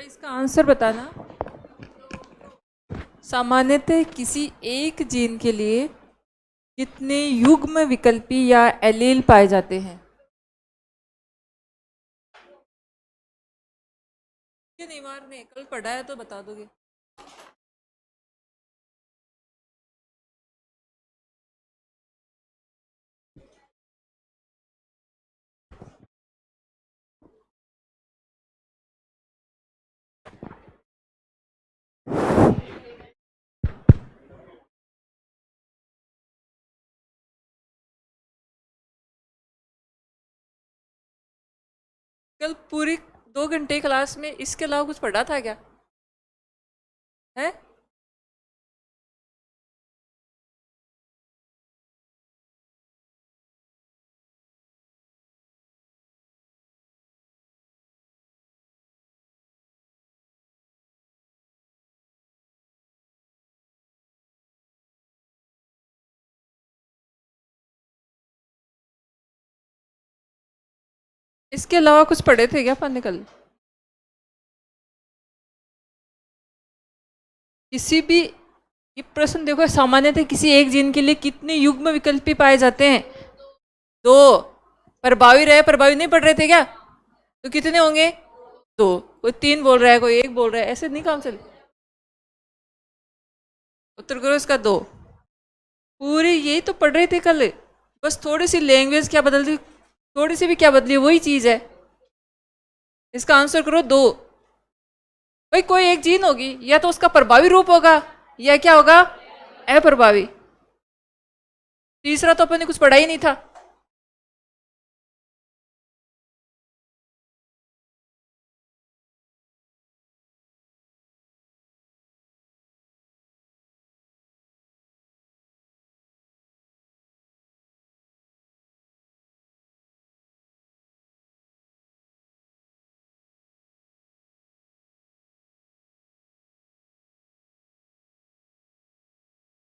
इसका आंसर बताना। सामान्यतः किसी एक जीन के लिए कितने युग्म विकल्पी या एलील पाए जाते हैं? नेवार ने कल पढ़ा है तो बता दोगे। कल पूरी 2 घंटे क्लास में इसके अलावा कुछ पढ़ा था क्या है? इसके अलावा कुछ पढ़े थे क्या अपन ने कल? किसी भी, ये प्रश्न देखो, सामान्यतः किसी एक जीन के लिए कितने युग्म विकल्पी पाए जाते हैं? 2। प्रभावी रहे, प्रभावी नहीं पढ़ रहे थे क्या? तो कितने होंगे? 2। कोई 3 बोल रहा है, कोई 1 बोल रहा है, ऐसे नहीं काम चले। उत्तर करो इसका 2। पूरी यही तो पढ़ रहे थे कल, बस थोड़ी सी लैंग्वेज क्या बदलती, थोड़ी सी भी क्या बदली, वही चीज है। इसका आंसर करो 2। भाई कोई एक जीन होगी, या तो उसका प्रभावी रूप होगा या क्या होगा, अप्रभावी। तीसरा तो अपन ने कुछ पढ़ा ही नहीं था।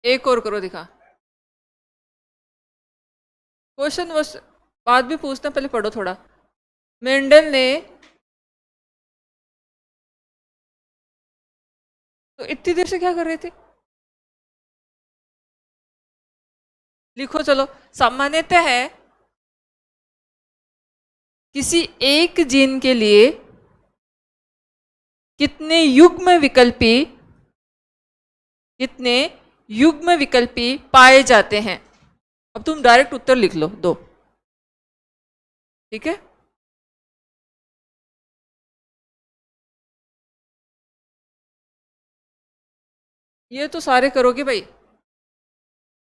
एक और करो दिखा। क्वेश्चन बस बाद भी पूछना, पहले पढ़ो थोड़ा। मेंडल ने तो इतनी देर से क्या कर रहे थे? लिखो चलो। सामान्यतः है किसी एक जीन के लिए कितने युग्म विकल्पी पाए जाते हैं? अब तुम डायरेक्ट उत्तर लिख लो 2। ठीक है, ये तो सारे करोगे भाई।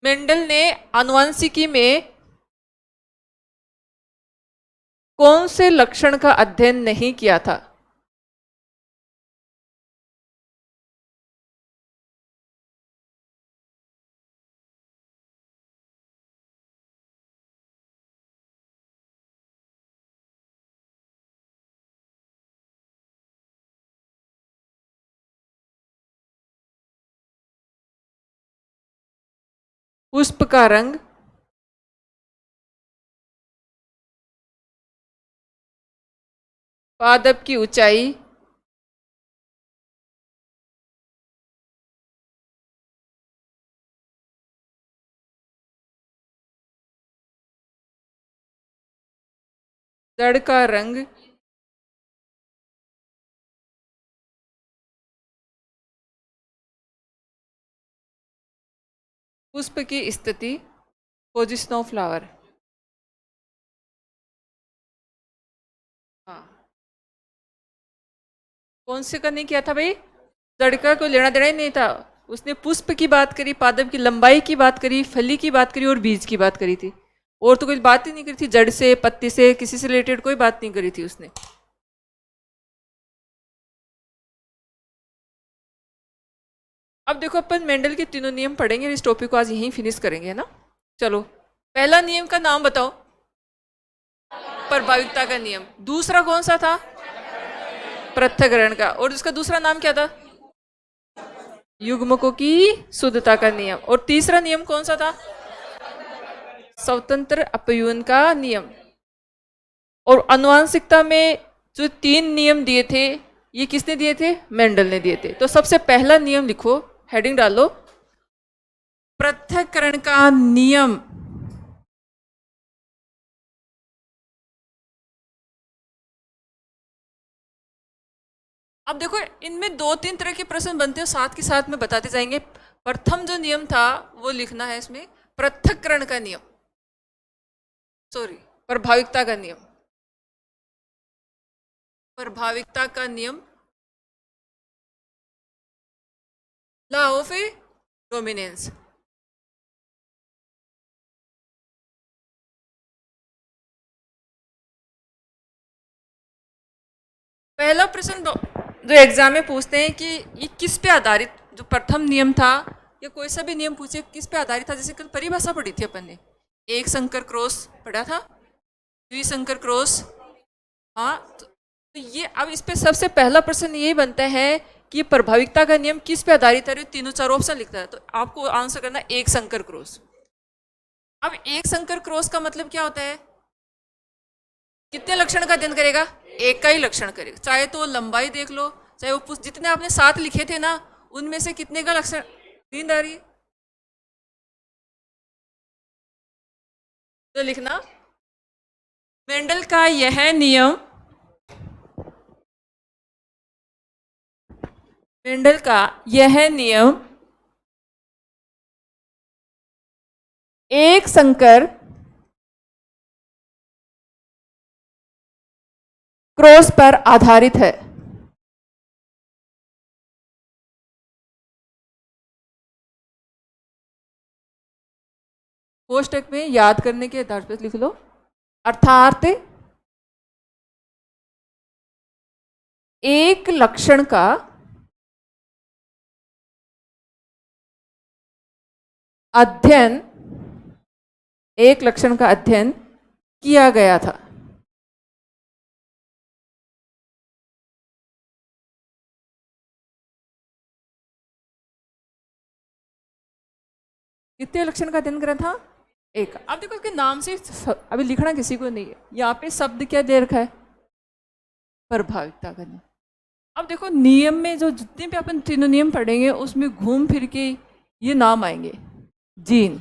मेंडल ने आनुवंशिकी में कौन से लक्षण का अध्ययन नहीं किया था? पुष्प का रंग, पादप की ऊंचाई, जड़ का रंग, पुष्प की स्थिति, पोजिशन ऑफ फ्लावर। हाँ, कौन से का नहीं किया था भाई? जड़ का कोई लेना देना ही नहीं था। उसने पुष्प की बात करी, पादप की लंबाई की बात करी, फली की बात करी और बीज की बात करी थी। और तो कोई बात ही नहीं करी थी, जड़ से, पत्ती से, किसी से रिलेटेड कोई बात नहीं करी थी उसने। अब देखो, अपन मेंडल के तीनों नियम पढ़ेंगे, इस टॉपिक को आज यहीं फिनिश करेंगे, है ना? चलो, पहला नियम का नाम बताओ। प्रभाविकता का नियम। दूसरा कौन सा था? पृथक्करण का। और उसका दूसरा नाम क्या था? युग्मकों की शुद्धता का नियम। और तीसरा नियम कौन सा था? स्वतंत्र अपयूहन का नियम। और आनुवांशिकता में जो 3 नियम दिए थे, ये किसने दिए थे? मेंडल ने दिए थे। तो सबसे पहला नियम लिखो, हेडिंग डालो, पृथक्करण का नियम। अब देखो इनमें दो तीन तरह के प्रश्न बनते हैं, साथ के साथ में बताते जाएंगे। प्रथम जो नियम था वो लिखना है इसमें, पृथक्करण का नियम, सॉरी, प्रभाविकता का नियम। प्रभाविकता का नियम, लॉ ऑफ डोमिनेंस। पहला प्रश्न जो एग्जाम में पूछते हैं कि ये किस पे आधारित, जो प्रथम नियम था या कोई सा भी नियम पूछे किस पे आधारित था। जैसे कल परिभाषा पढ़ी थी अपन ने, एक संकर क्रॉस पढ़ा था, द्विसंकर क्रॉस। हाँ, तो ये अब इस पे सबसे पहला प्रश्न ये बनता है कि प्रभाविकता का नियम किस पे आधारित है। तीनों चार ऑप्शन लिखता है, तो आपको आंसर करना एक संकर क्रॉस। अब एक संकर क्रॉस का मतलब क्या होता है? कितने लक्षण का अध्ययन करेगा? एक का ही लक्षण करेगा। चाहे तो लंबाई देख लो, चाहे वो जितने आपने 7 लिखे थे ना, उनमें से कितने का लक्षण, दीनदारी तो लिखना। मेंडल का यह नियम, मेंडल का यह नियम एक संकर क्रॉस पर आधारित है। कोष्टक में याद करने के आधार पर लिख लो, अर्थात एक लक्षण का अध्ययन, एक लक्षण का अध्ययन किया गया था। कितने लक्षण का अध्ययन करा था? एक। अब देखो इसके नाम से अभी लिखना किसी को नहीं है, यहाँ पे शब्द क्या दे रखा है? प्रभाविकता का नियम। अब देखो नियम में जो जितने भी अपन तीनों नियम पढ़ेंगे उसमें घूम फिर के ये नाम आएंगे, जीन।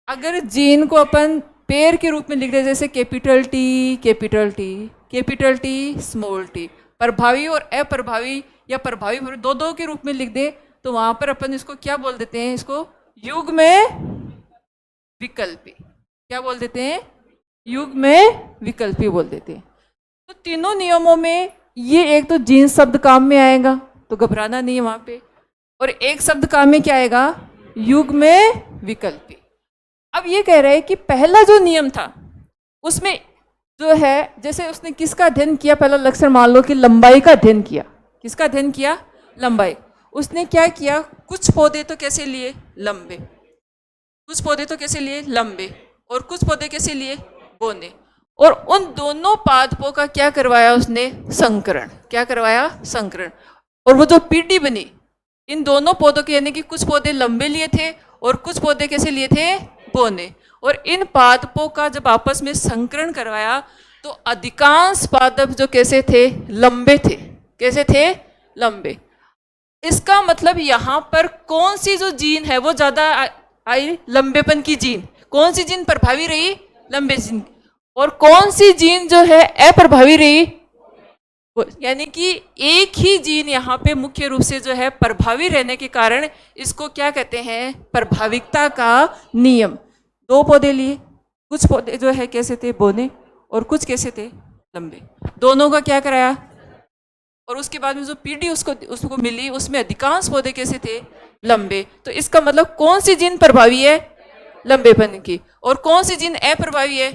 अगर जीन को अपन पेयर के रूप में लिख दे, जैसे capital T capital T capital T small T, प्रभावी और अप्रभावी या प्रभावी दो दो के रूप में लिख दे, तो वहां पर अपन इसको क्या बोल देते हैं? इसको युग्म विकल्पी। क्या बोल देते हैं? युग्म विकल्पी बोल देते हैं। तो तीनों नियमों में ये एक तो जीन शब्द काम में आएगा, तो घबराना नहीं है वहां पे। और एक शब्द काम में क्या आएगा? युग्म विकल्पी। अब ये कह रहे हैं कि पहला जो नियम था उसमें जो है, जैसे उसने किसका अध्ययन किया? पहला लक्षण मान लो कि लंबाई का अध्ययन किया। किसका अध्ययन किया? लंबाई। उसने क्या किया? कुछ पौधे तो कैसे लिए? लंबे। कुछ पौधे तो कैसे लिए? लंबे। और कुछ पौधे कैसे लिए? बोने। और उन दोनों पादपों का क्या करवाया उसने? संकरण। क्या करवाया? संकरण। और वो जो पीढ़ी बनी इन दोनों पौधों की, यानी कि कुछ पौधे लंबे लिए थे और कुछ पौधे कैसे लिए थे? बोने। और इन पादपों का जब आपस में संकरण करवाया तो अधिकांश पादप जो कैसे थे? लंबे थे। कैसे थे? लंबे। इसका मतलब यहां पर कौन सी जो जीन है वो ज्यादा आई? लंबेपन की जीन। कौन सी जीन प्रभावी रही? लंबे जीन। और कौन सी जीन जो है अप्रभावी रही? यानी कि एक ही जीन यहाँ पे मुख्य रूप से जो है प्रभावी रहने के कारण इसको क्या कहते हैं? प्रभाविकता का नियम। दो पौधे लिए, कुछ पौधे जो है कैसे थे? बोने। और कुछ कैसे थे? लंबे। दोनों का क्या कराया? और उसके बाद में जो पीढ़ी उसको मिली उसमें अधिकांश पौधे कैसे थे? लंबे। तो इसका मतलब कौन सी जीन प्रभावी है? लंबेपन की। और कौन सी जीन अप्रभावी है?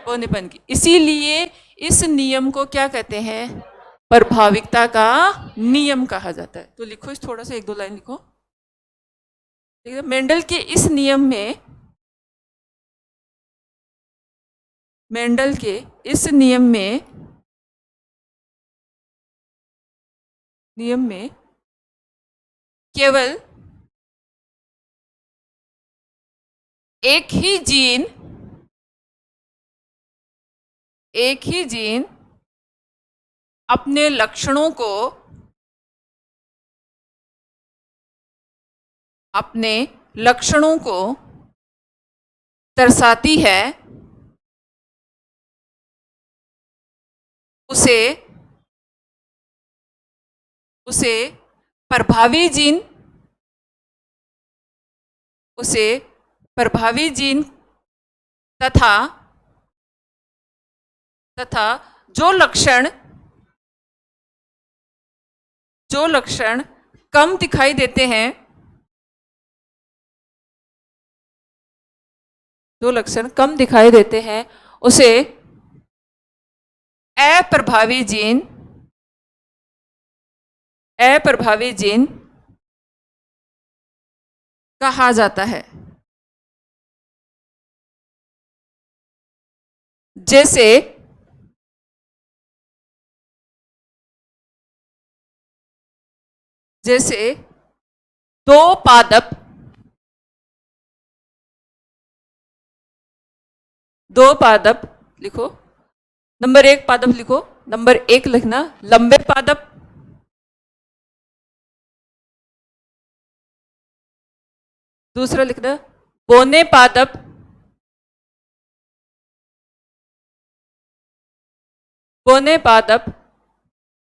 बोनेपन की। इसीलिए इस नियम को क्या कहते हैं? प्रभाविकता का नियम कहा जाता है। तो लिखो इस, थोड़ा सा एक दो लाइन लिखो। ठीक है, मेंडल के इस नियम में, मेंडल के इस नियम में केवल एक ही जीन अपने लक्षणों को दर्शाती है, उसे प्रभावी जीन तथा जो लक्षण कम दिखाई देते हैं, उसे अप्रभावी जीन कहा जाता है। जैसे दो पादप लिखो, नंबर 1 पादप लिखो, नंबर 1 लिखना लंबे पादप, दूसरा लिखना बौने पादप,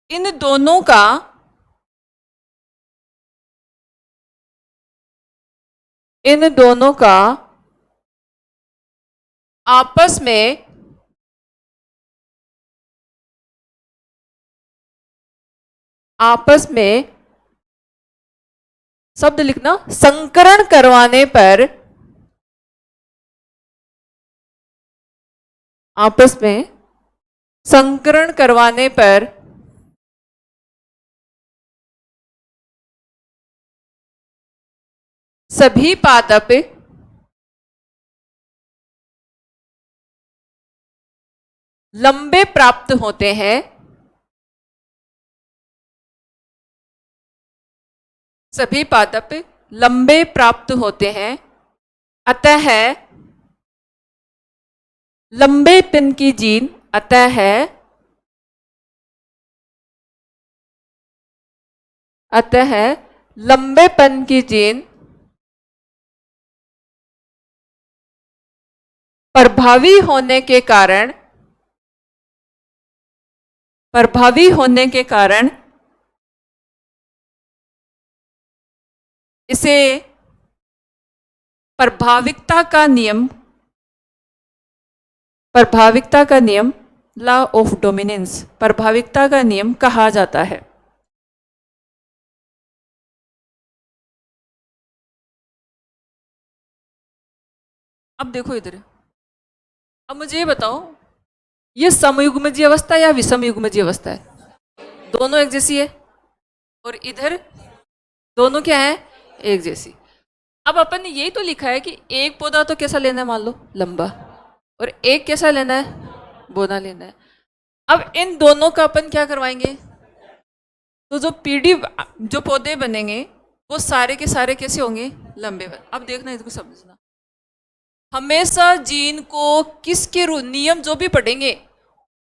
इन दोनों का आपस में शब्द लिखना संकरण करवाने पर, आपस में संकरण करवाने पर सभी पादप लंबे प्राप्त होते हैं। सभी पादप लंबे प्राप्त होते हैं, अतः लंबेपन की जीन लंबेपन की जीन प्रभावी होने के कारण इसे प्रभाविकता का नियम लॉ ऑफ डोमिनेंस, प्रभाविकता का नियम कहा जाता है। अब देखो इधर, अब मुझे ये बताओ, ये समयुग्मजीय अवस्था या विषमयुग्मजीय अवस्था है? दोनों एक जैसी है, और इधर दोनों क्या है? एक जैसी। अब अपन ने यही तो लिखा है कि एक पौधा तो कैसा लेना है, मान लो लंबा, और एक कैसा लेना है? बौना लेना है। अब इन दोनों का अपन क्या करवाएंगे? तो जो पीढ़ी, जो पौधे बनेंगे वो सारे के सारे कैसे होंगे? लंबे। अब देखना इसको समझना, हमेशा जीन को किसके नियम जो भी पढ़ेंगे,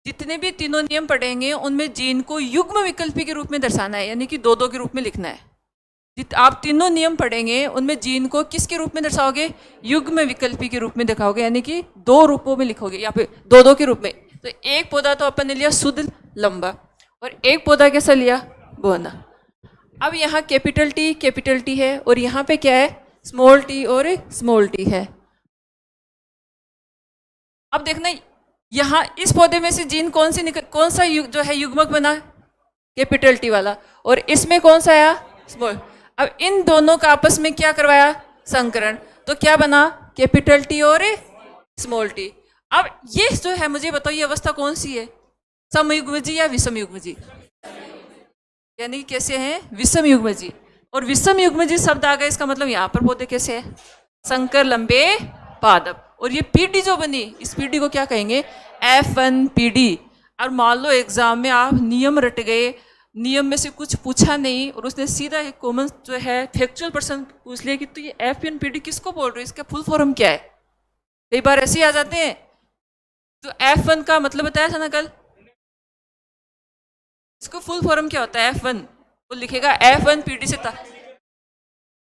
जितने भी तीनों नियम पढ़ेंगे उनमें जीन को युग्म विकल्पी के रूप में दर्शाना है, यानी कि दो दो के रूप में लिखना है। आप तीनों नियम पढ़ेंगे उनमें जीन को किसके रूप में दर्शाओगे? युग्म विकल्पी के रूप में दिखाओगे, यानी कि दो रूपों में लिखोगे, या फिर दो दो के रूप में। तो एक पौधा तो अपन ने लिया शुद्ध लंबा, और एक पौधा कैसा लिया? बौना। अब यहाँ कैपिटल टी है, और यहाँ पे क्या है? स्मॉल टी और स्मॉल टी है। अब देखना यहाँ इस पौधे में से जीन कौन सा जो है युग्मक बना? कैपिटल टी वाला, और इसमें कौन सा आया? स्मॉल। अब इन दोनों का आपस में क्या करवाया? संकरण। तो क्या बना? कैपिटल टी और स्मॉल टी। अब ये जो है, मुझे बताओ ये अवस्था कौन सी है? समयुग्मजी या विषमयुग्मजी? यानी कि कैसे हैं? विषमयुग्मजी। और विषमयुग्मजी शब्द आ गया, इसका मतलब यहाँ पर पौधे कैसे है? संकर लंबे पादप। और ये पीढ़ी जो बनी, इस पीढ़ी को क्या कहेंगे? F1 पीढ़ी। और मान लो एग्जाम में आप नियम रट गए, नियम में से कुछ पूछा नहीं, और उसने सीधा एक कॉमन जो है फैक्चुअल पर्सन पूछ लिया कि तो ये F1 पीढ़ी किसको बोल रहे हो, इसका फुल फॉर्म क्या है? कई बार ऐसे ही आ जाते हैं। तो F1 का मतलब बताया था ना कल, इसको फुल फॉर्म क्या होता है? F1। वो लिखेगा F1 पीढ़ी से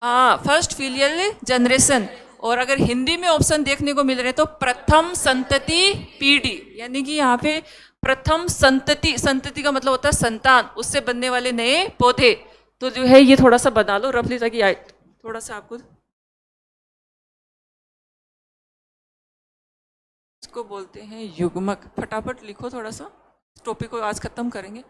हाँ, फर्स्ट फिलियल जनरेशन। और अगर हिंदी में ऑप्शन देखने को मिल रहे हैं तो प्रथम संतति पीढ़ी, यानी कि यहाँ पे प्रथम संतति, संतति का मतलब होता है संतान, उससे बनने वाले नए पौधे। तो जो है ये थोड़ा सा बना लो रफली ताकि थोड़ा सा आपको, इसको बोलते हैं युग्मक। फटाफट लिखो थोड़ा सा, टॉपिक को आज खत्म करेंगे।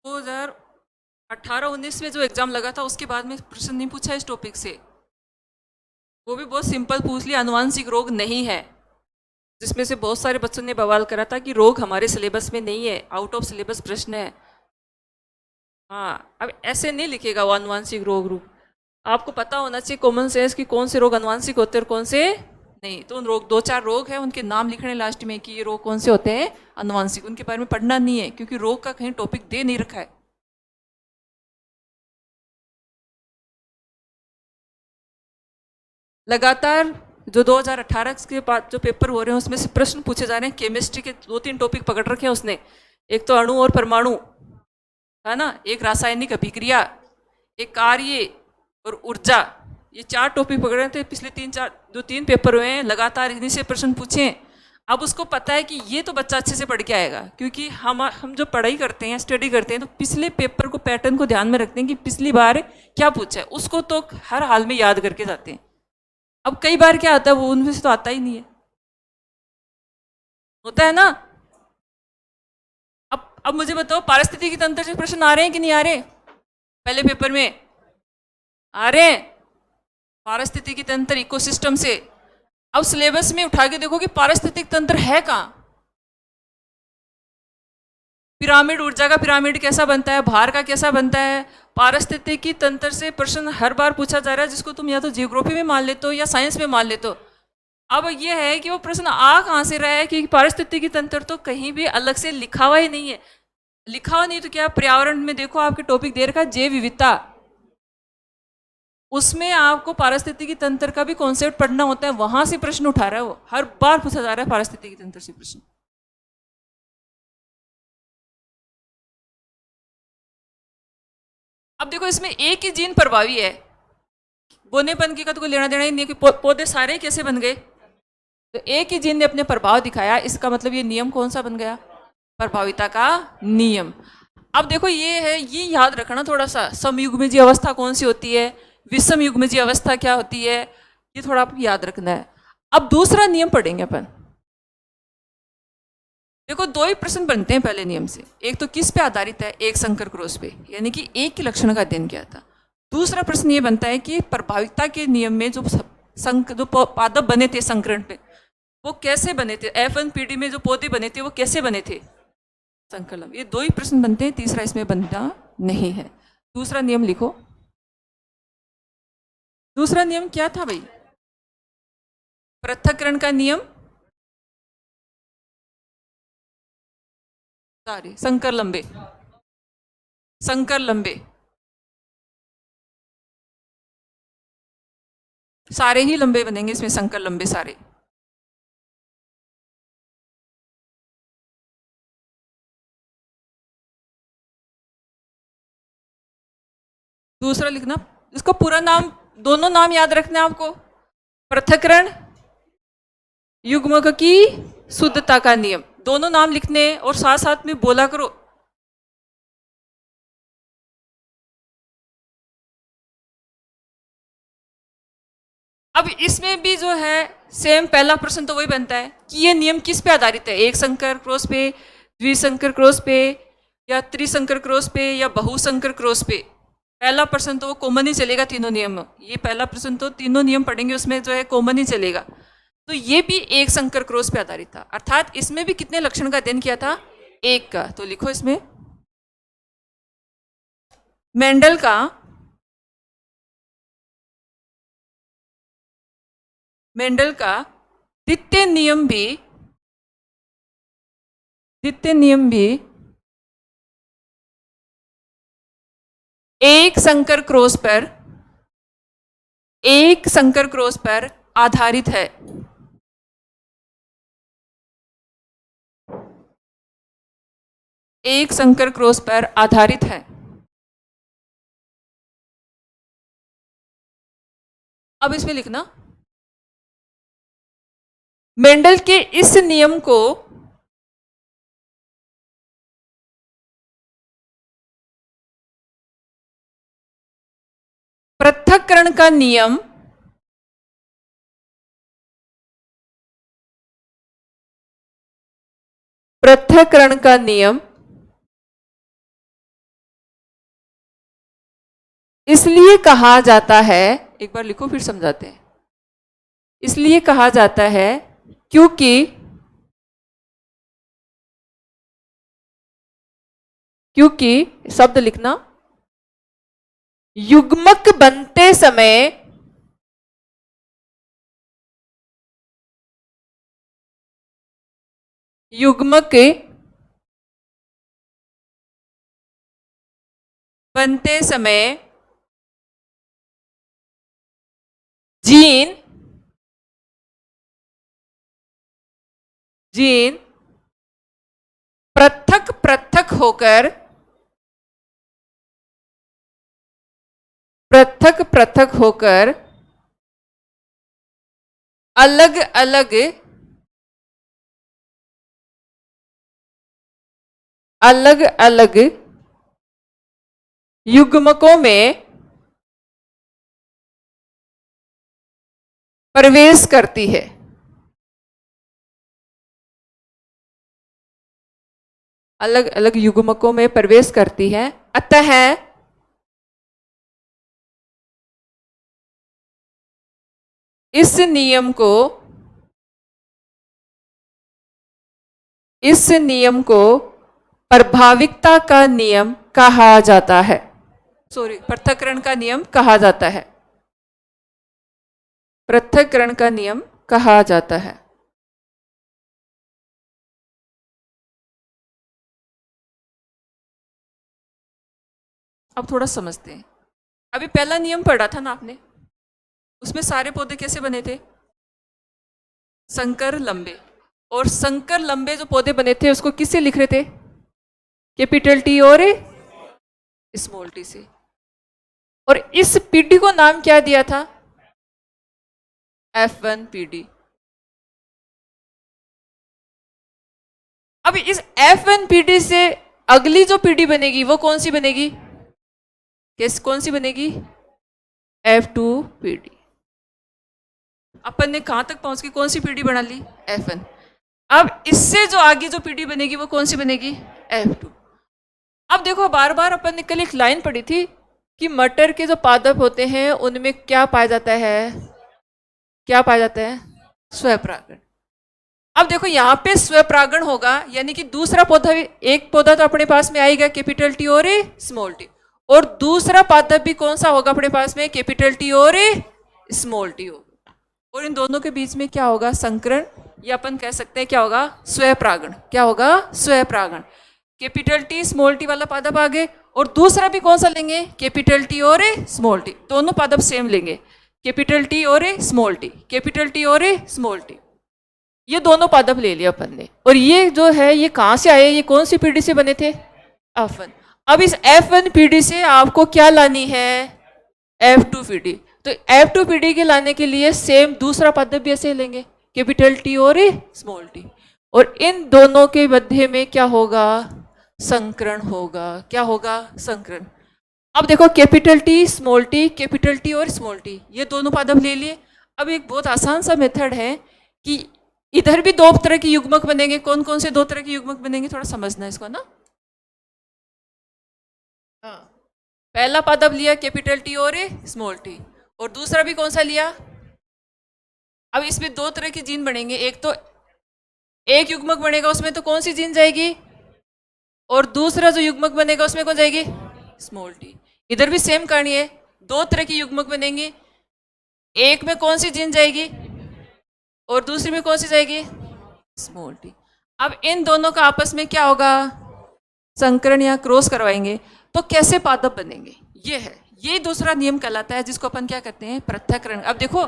दो हजार 18-19 में जो एग्जाम लगा था उसके बाद में प्रश्न नहीं पूछा इस टॉपिक से। वो भी बहुत सिंपल पूछ लिया, आनुवांशिक रोग नहीं है, जिसमें से बहुत सारे बच्चों ने बवाल करा था कि रोग हमारे सिलेबस में नहीं है, आउट ऑफ सिलेबस प्रश्न है। हाँ, अब ऐसे नहीं लिखेगा वो आनुवांशिक रोग रूप। आपको पता होना चाहिए कॉमन सेंस कि कौन से रोग आनुवांशिक होते हैं और कौन से नहीं। तो उन रोग, 2-4 रोग हैं, उनके नाम लिखने लास्ट में कि ये रोग कौन से होते हैं आनुवांशिक, उनके बारे में पढ़ना नहीं है क्योंकि रोग का कहीं टॉपिक दे नहीं रखा है। लगातार जो 2018 के बाद जो पेपर हो रहे हैं उसमें से प्रश्न पूछे जा रहे हैं। केमिस्ट्री के 2-3 टॉपिक पकड़ रखे हैं उसने, एक तो अणु और परमाणु है ना, एक रासायनिक अभिक्रिया, एक कार्य और ऊर्जा, ये 4 टॉपिक पकड़ रहे थे पिछले 3 पेपर हुए हैं लगातार, इन्हीं से प्रश्न पूछे। अब उसको पता है कि ये तो बच्चा अच्छे से पढ़ के आएगा क्योंकि हम जो पढ़ाई करते हैं, स्टडी करते हैं, तो पिछले पेपर को, पैटर्न को ध्यान में रखते हैं कि पिछली बार क्या पूछा है, उसको तो हर हाल में याद करके जाते हैं। अब कई बार क्या आता है वो उनमें से तो आता ही नहीं है, होता है ना। अब मुझे बताओ, पारिस्थितिकी तंत्र से प्रश्न आ रहे हैं कि नहीं आ रहे? पहले पेपर में आ रहे हैं पारिस्थितिकी तंत्र, इकोसिस्टम से। अब सिलेबस में उठा के देखो कि पारिस्थितिक तंत्र है कहाँ। पिरामिड, ऊर्जा का पिरामिड कैसा बनता है, भार का कैसा बनता है, पारिस्थितिकी तंत्र से प्रश्न हर बार पूछा जा रहा है, जिसको तुम या तो जियोग्राफी में मान लेते हो या साइंस में मान लेते हो। अब यह है कि वो प्रश्न आ कहाँ से रहा है कि पारिस्थितिकी तंत्र तो कहीं भी अलग से लिखा हुआ ही नहीं है। लिखा हुआ नहीं तो क्या, पर्यावरण में देखो आपके टॉपिक दे रखा है जैव विविधता, उसमें आपको पारिस्थितिकी तंत्र का भी कॉन्सेप्ट पढ़ना होता है, वहां से प्रश्न उठा रहा है वो, हर बार पूछा जा रहा है पारिस्थितिकी तंत्र से प्रश्न। अब देखो इसमें एक ही जीन प्रभावी है, बोनेपन की का तो कोई लेना देना ही नहीं है कि पौधे सारे कैसे बन गए, तो एक ही जीन ने अपने प्रभाव दिखाया, इसका मतलब ये नियम कौन सा बन गया, प्रभाविता का नियम। अब देखो ये है, ये याद रखना थोड़ा सा, समयुग्मजी अवस्था कौन सी होती है, विषम युग्मजी अवस्था क्या होती है, ये थोड़ा आपको याद रखना है। अब दूसरा नियम पढ़ेंगे अपन। देखो 2 ही प्रश्न बनते हैं पहले नियम से, एक तो किस पे आधारित है, एक संकर क्रॉस पे, यानी कि एक के लक्षण का अध्ययन किया था। दूसरा प्रश्न ये बनता है कि प्रभाविता के नियम में जो पादप बने थे संकरण पे, वो कैसे बने थे, F1 पीढ़ी में जो पौधे बने थे वो कैसे बने थे, संकलन। ये 2 ही प्रश्न बनते हैं, तीसरा इसमें बनता नहीं है। दूसरा नियम लिखो। दूसरा नियम क्या था भाई, पृथक्करण का नियम, सारे संकर लंबे, संकर लंबे सारे ही लंबे बनेंगे इसमें, संकर लंबे सारे। दूसरा लिखना, इसका पूरा नाम, दोनों नाम याद रखना है आपको, पृथक्करण, युग्मक की शुद्धता का नियम, दोनों नाम लिखने हैं और साथ साथ में बोला करो। अब इसमें भी जो है सेम पहला प्रश्न तो वही बनता है कि ये नियम किस पे आधारित है, एक संकर क्रॉस पे, द्विसंकर क्रॉस पे, या त्रिसंकर क्रॉस पे, या बहुसंकर क्रॉस पे। पहला प्रश्न तो वो कॉमन ही चलेगा तीनों नियम, ये पहला प्रश्न तो तीनों नियम पढ़ेंगे उसमें जो है कॉमन ही चलेगा। तो ये भी एक संकर क्रॉस पे आधारित था, अर्थात इसमें भी कितने लक्षण का अध्ययन किया था, एक का। तो लिखो इसमें मेंडल का द्वितीय नियम भी एक संकर क्रॉस पर आधारित है। एक संकर क्रॉस पर आधारित है। अब इसमें लिखना, मेंडल के इस नियम को पृथक्करण का नियम इसलिए कहा जाता है, एक बार लिखो फिर समझाते हैं, इसलिए कहा जाता है क्योंकि शब्द लिखना, युग्मक बनते समय जीन पृथक होकर अलग अलग युग्मकों में प्रवेश करती है। अलग अलग युग्मकों में प्रवेश करती है। अतः इस नियम को प्रभाविकता का नियम कहा जाता है। पृथक्करण का नियम कहा जाता है। पृथक्करण का नियम कहा जाता है। अब थोड़ा समझते हैं। अभी पहला नियम पढ़ा था ना आपने, उसमें सारे पौधे कैसे बने थे, संकर लंबे, और संकर लंबे जो पौधे बने थे उसको किससे लिख रहे थे, कैपिटल टी और स्मॉल टी से। और इस पीडी को नाम क्या दिया था, F1 पीडी। अब इस F1 पीडी से अगली जो पीडी बनेगी वो कौन सी बनेगी, कौन सी बनेगी, F2 पीडी। अपन ने कहां तक पहुंच के कौन सी पीडी बना ली, F1। अब इससे जो आगे जो पीडी बनेगी वो कौन सी बनेगी, F2। अब देखो बार बार अपन ने कल एक लाइन पढ़ी थी कि मटर के जो पादप होते हैं उनमें क्या पाया जाता है, स्वपरागण। अब देखो यहाँ पे स्वपरागण होगा, यानी कि दूसरा पौधा, एक पौधा तो अपने पास में आएगा कैपिटल टी और स्मॉल टी, और दूसरा पादप भी कौन सा होगा अपने पास में, कैपिटल टी और स्मॉल टी होगा। और इन दोनों के बीच में क्या होगा, संकरण, या अपन कह सकते हैं क्या होगा, स्वपरागण। क्या होगा, स्वपरागण। कैपिटल टी स्मॉल टी वाला पादप आगे, और दूसरा भी कौन सा लेंगे, कैपिटल टी और स्मॉल टी, दोनों पादप सेम लेंगे, कैपिटल टी और स्मॉल टी, कैपिटल टी और स्मॉल टी, ये दोनों पादप ले लिया अपन ने। और ये जो है ये कहां से आए, ये कौन सी पीढ़ी से बने थे, F1। अब इस F1 पीढ़ी से आपको क्या लानी है, F2PD। तो F2PD के लाने के लिए सेम दूसरा पादप भी ऐसे लेंगे, कैपिटल टी और स्मॉल टी, और इन दोनों के मध्य में क्या होगा, संकरण होगा। क्या होगा, संकरण। अब देखो capital T small T, capital T और स्मॉल टी, ये दोनों पादप ले लिए। अब एक बहुत आसान सा मेथड है कि इधर भी दो तरह के युग्मक बनेंगे। कौन कौन से दो तरह के युग्मक बनेंगे, थोड़ा समझना है इसको ना। हाँ, पहला पादप लिया कैपिटल टी और स्मॉल टी, और दूसरा भी कौन सा लिया। अब इसमें दो तरह के जीन बनेंगे, एक तो एक युग्मक बनेगा उसमें तो कौन सी जीन जाएगी, और दूसरा जो युग्मक बनेगा उसमें कौन जाएगी, स्मॉल टी। इधर भी सेम कहानी है, दो तरह के युग्मक बनेंगे, एक में कौन सी जीन जाएगी और दूसरी में कौन सी जाएगी, स्मॉल टी। अब इन दोनों का आपस में क्या होगा, संकरण या क्रॉस करवाएंगे, तो कैसे पादप बनेंगे, ये है, ये दूसरा नियम कहलाता है, जिसको अपन क्या कहते हैं, पृथक्करण। अब देखो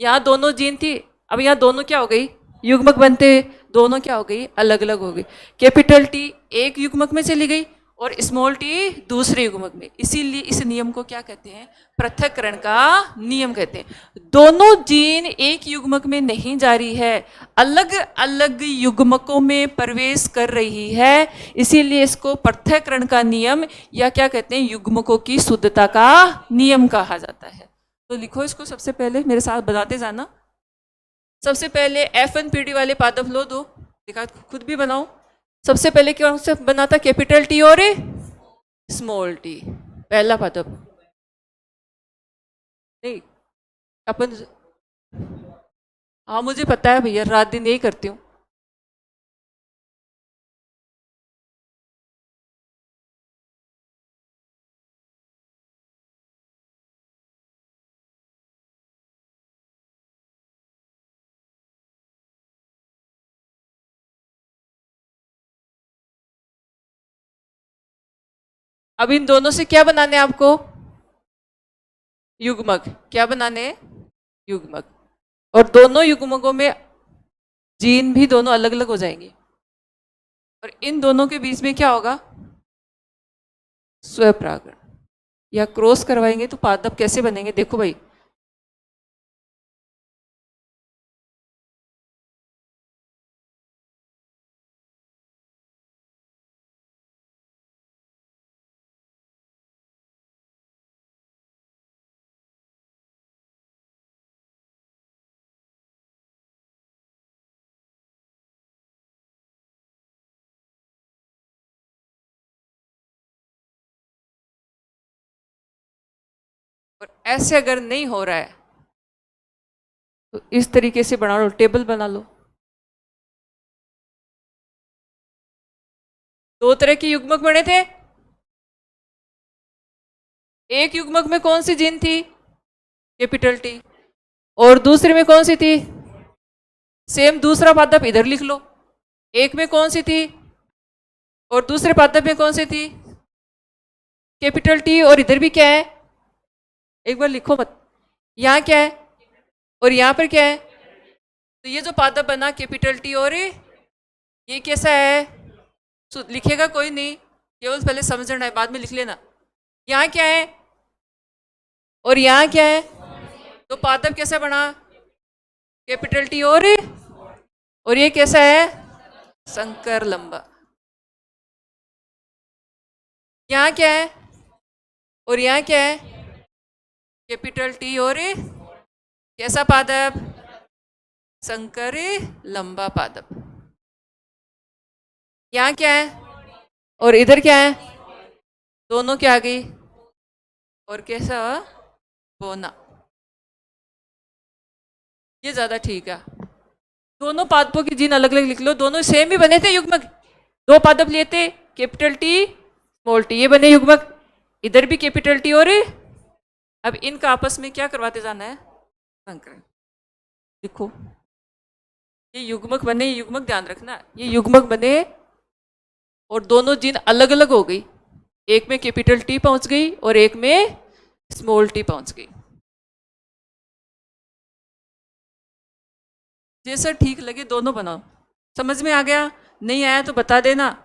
यहाँ दोनों जीन थी, अब यहाँ दोनों क्या हो गई, युग्मक बनते दोनों क्या हो गई, अलग अलग हो गई। कैपिटल टी एक युग्मक में चली गई और स्मॉल टी दूसरे युग्मक में, इसीलिए इस नियम को क्या कहते हैं, पृथक्करण का नियम कहते हैं। दोनों जीन एक युग्मक में नहीं जा रही है, अलग अलग युग्मकों में प्रवेश कर रही है, इसीलिए इसको पृथक्करण का नियम या क्या कहते हैं, युग्मकों की शुद्धता का नियम कहा जाता है। तो लिखो इसको, सबसे पहले मेरे साथ बताते जाना। सबसे पहले F1PD वाले पादप लो दो, दिखा खुद भी बनाओ। सबसे पहले क्या से बना था, कैपिटल टी और स्मॉल टी, पहला पादप। नहीं अपन, हाँ मुझे पता है भैया, रात दिन यही करती हूँ। अब इन दोनों से क्या बनाने हैं आपको, युग्मक। क्या बनाने हैं, युग्मक। और दोनों युग्मकों में जीन भी दोनों अलग अलग हो जाएंगे, और इन दोनों के बीच में क्या होगा, स्वपरागण या क्रॉस करवाएंगे। तो पादप कैसे बनेंगे, देखो भाई, और ऐसे अगर नहीं हो रहा है तो इस तरीके से बना लो, टेबल बना लो। दो तरह के युग्मक बने थे, एक युग्मक में कौन सी जीन थी, कैपिटल टी, और दूसरे में कौन सी थी, सेम दूसरा पादप इधर लिख लो, एक में कौन सी थी और दूसरे पादप में कौन सी थी, कैपिटल टी, और इधर भी क्या है, एक बार लिखो मत, यहाँ क्या है और यहाँ पर क्या है। तो ये जो पादप बना कैपिटल टी और ये कैसा है, लिखेगा कोई नहीं, केवल पहले समझना है, बाद में लिख लेना। यहाँ क्या है और यहाँ क्या है, तो पादप कैसा बना, कैपिटल टी और ये कैसा है, संकर लंबा। यहाँ क्या है और यहाँ क्या है, कैपिटल टी और कैसा पादप, संकर लंबा पादप। यहाँ क्या है और इधर क्या है, दोनों क्या आ गई, और कैसा, बोना। ये ज्यादा ठीक है। दोनों पादपों की जीन अलग अलग लिख लो, दोनों सेम ही बने थे युग्मक, दो पादप लिए थे, कैपिटल टी स्मॉल टी, ये बने युग्मक, इधर भी कैपिटल टी और अब इनका आपस में क्या करवाते जाना है, संकरण। देखो ये युग्मक बने, ये युग्मक ध्यान रखना, ये युग्मक बने और दोनों जीन अलग अलग हो गई, एक में कैपिटल टी पहुंच गई और एक में स्मॉल टी पहुंच गई। जैसा ठीक लगे दोनों बनाओ। समझ में आ गया, नहीं आया तो बता देना।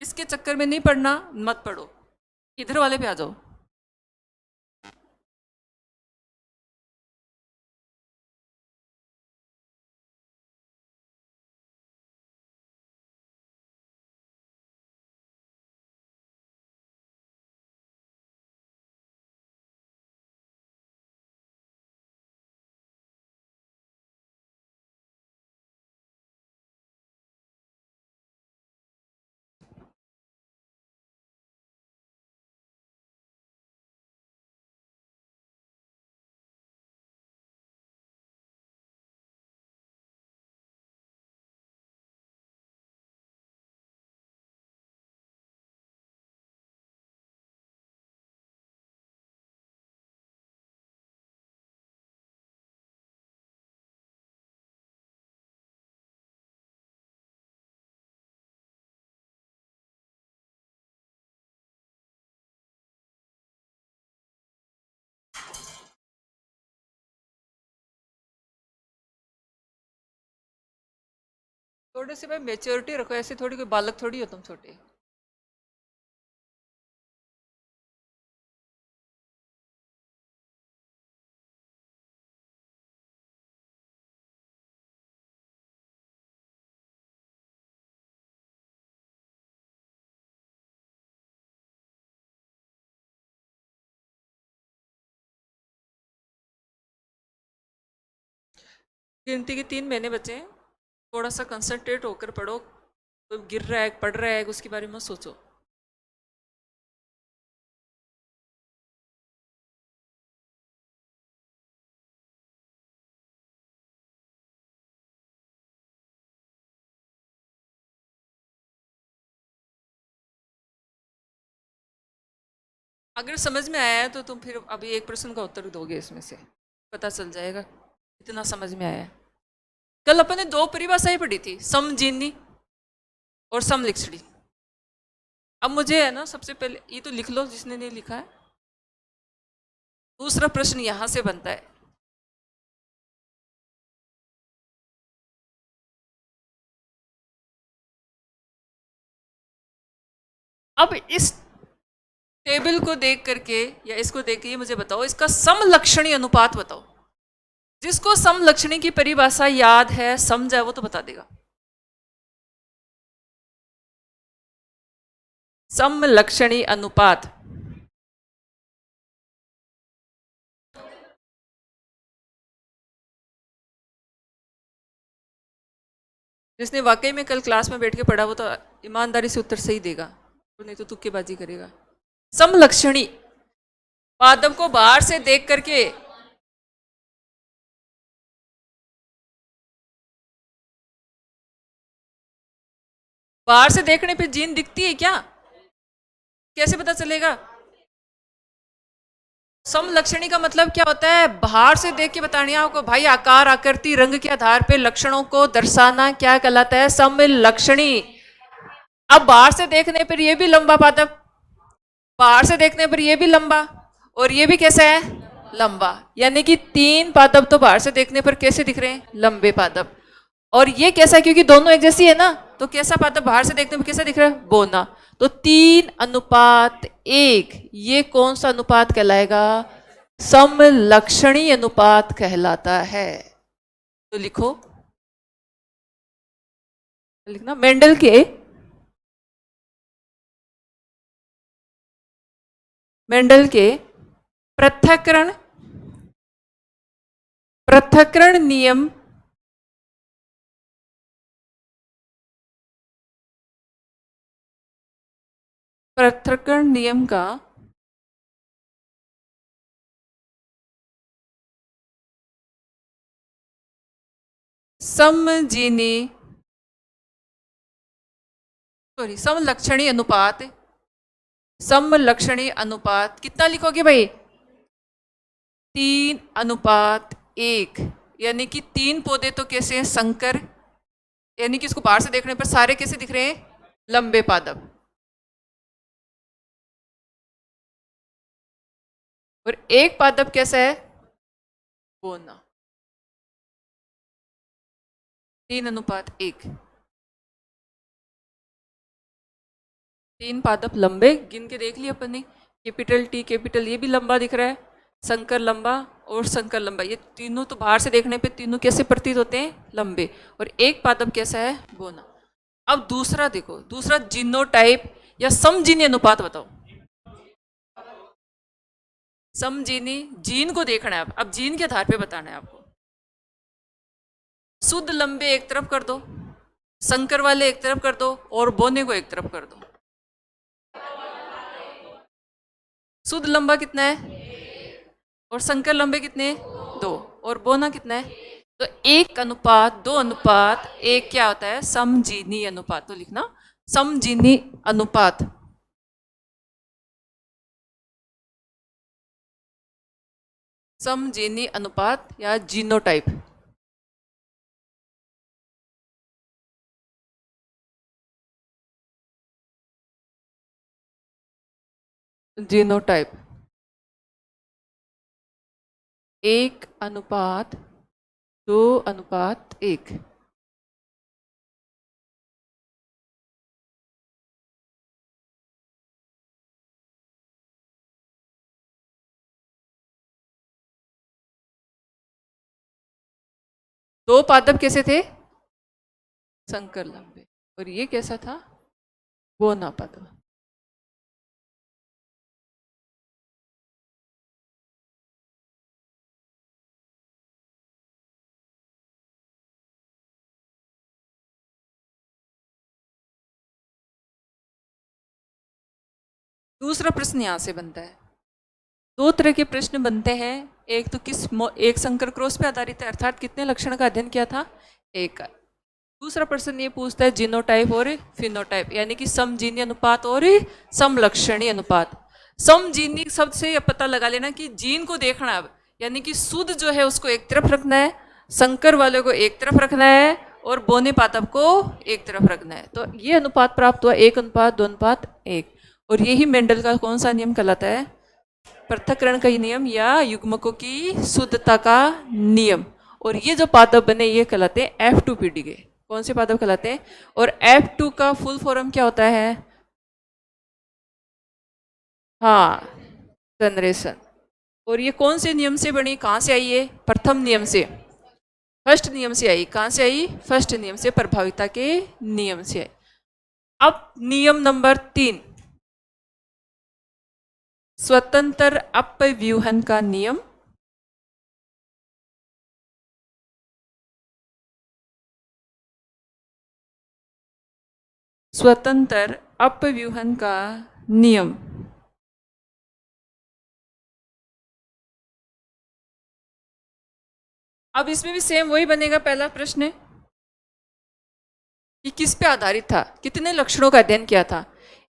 इसके चक्कर में नहीं पढ़ना, मत पढ़ो, इधर वाले पे आ जाओ। थोड़े से भाई मेच्योरिटी रखो, ऐसे थोड़ी, कोई बालक थोड़ी हो तुम छोटे। गिनती के 3 महीने बचे हैं, थोड़ा सा कंसंट्रेट होकर पढ़ो। कोई गिर रहा है, पढ़ रहा है, उसके बारे में सोचो। अगर समझ में आया है तो तुम फिर अभी एक प्रश्न का उत्तर दोगे, इसमें से पता चल जाएगा इतना समझ में आया है। कल अपन ने 2 परिभाषाएं पढ़ी थी, समजीनी और समलिक्षणी। अब मुझे है ना, सबसे पहले ये तो लिख लो जिसने नहीं लिखा है। दूसरा प्रश्न यहां से बनता है, अब इस टेबल को देख करके या इसको देख के ये मुझे बताओ, इसका समलक्षणी अनुपात बताओ। जिसको समलक्षणी की परिभाषा याद है, समझा है, वो तो बता देगा। समलक्षणी अनुपात, जिसने वाकई में कल क्लास में बैठ के पढ़ा वो तो ईमानदारी से उत्तर सही देगा, और नहीं तो तुक्केबाजी करेगा। समलक्षणी पादप को बाहर से देख करके, बाहर से देखने पे जीन दिखती है क्या? कैसे पता चलेगा? समलक्षणी का मतलब क्या होता है? बाहर से देख के बताने आपको भाई, आकार, आकृति, रंग के आधार पे लक्षणों को दर्शाना क्या कहलाता है? समलक्षणी। अब बाहर से देखने पर ये भी लंबा पादप, बाहर से देखने पर ये भी लंबा, और ये भी कैसा है? लंबा। यानी कि 3 पादप तो बाहर से देखने पर कैसे दिख रहे हैं? लंबे पादप। और ये कैसा? क्योंकि दोनों एक जैसी है ना, तो कैसा पादप बाहर से देखने पर कैसा दिख रहा है? बोना। तो 3:1, ये कौन सा अनुपात कहलाएगा? समलक्षणी अनुपात कहलाता है। तो लिखो, लिखना मेंडल के पृथक्करण नियम का समलक्षणी अनुपात कितना लिखोगे भाई? 3:1। यानी कि 3 पौधे तो कैसे हैं? संकर। यानी कि इसको बाहर से देखने पर सारे कैसे दिख रहे हैं? लंबे पादप। और एक पादप कैसा है? बोना। 3:1। 3 पादप लंबे गिन के देख लिए अपन ने, कैपिटल टी कैपिटल, ये भी लंबा दिख रहा है, शंकर लंबा और शंकर लंबा, ये तीनों तो बाहर से देखने पे तीनों कैसे प्रतीत होते हैं, लंबे। और एक पादप कैसा है, बोना। अब दूसरा देखो, दूसरा जीनोटाइप या समजीनी अनुपात बताओ। समजीनी, जीन को देखना है अब जीन के आधार पे बताना है आपको। शुद्ध लंबे एक तरफ कर दो, संकर वाले एक तरफ कर दो, और बोने को एक तरफ कर दो। शुद्ध लंबा कितना है, और संकर लंबे कितने, 2, और बोना कितना है, तो 1:2:1 क्या होता है, समजीनी अनुपात। तो लिखना समजीनी अनुपात। समजीनी अनुपात या जीनोटाइप। जीनोटाइप 1:2:1। दो पादप कैसे थे, संकर लंबे, और ये कैसा था, बोना पादप। दूसरा प्रश्न यहां से बनता है, दो तरह के प्रश्न बनते हैं। एक तो एक संकर क्रॉस पे आधारित है, अर्थात कितने लक्षण का अध्ययन किया था, एक का। दूसरा प्रश्न ये पूछता है जीनोटाइप और फिनोटाइप, यानी कि समजीनी अनुपात और समलक्षणी अनुपात। समजीनी शब्द से यह पता लगा लेना कि जीन को देखना है अब, यानी कि शुद्ध जो है उसको एक तरफ रखना है, संकर वाले को एक तरफ रखना है, और बोने पादप को एक तरफ रखना है। तो ये अनुपात प्राप्त हुआ 1:2:1, और यही मेंडल का कौन सा नियम कहलाता है, पृथक्करण का नियम या युग्मकों की शुद्धता का नियम। और ये जो पादप बने ये कहलाते हैं F2PD के। कौन से पादप कहलाते हैं, और F2 का फुल फॉर्म क्या होता है, हाँ, जनरेशन। और ये कौन से नियम से बनी, कहाँ से आई है, प्रथम नियम से, फर्स्ट नियम से आई। कहाँ से आई, फर्स्ट नियम से, प्रभाविता के नियम से आई। अब नियम नंबर 3, स्वतंत्र अपव्यूहन का नियम। स्वतंत्र अपव्यूहन का नियम। अब इसमें भी सेम वही बनेगा, पहला प्रश्न है कि किस पे आधारित था, कितने लक्षणों का अध्ययन किया था।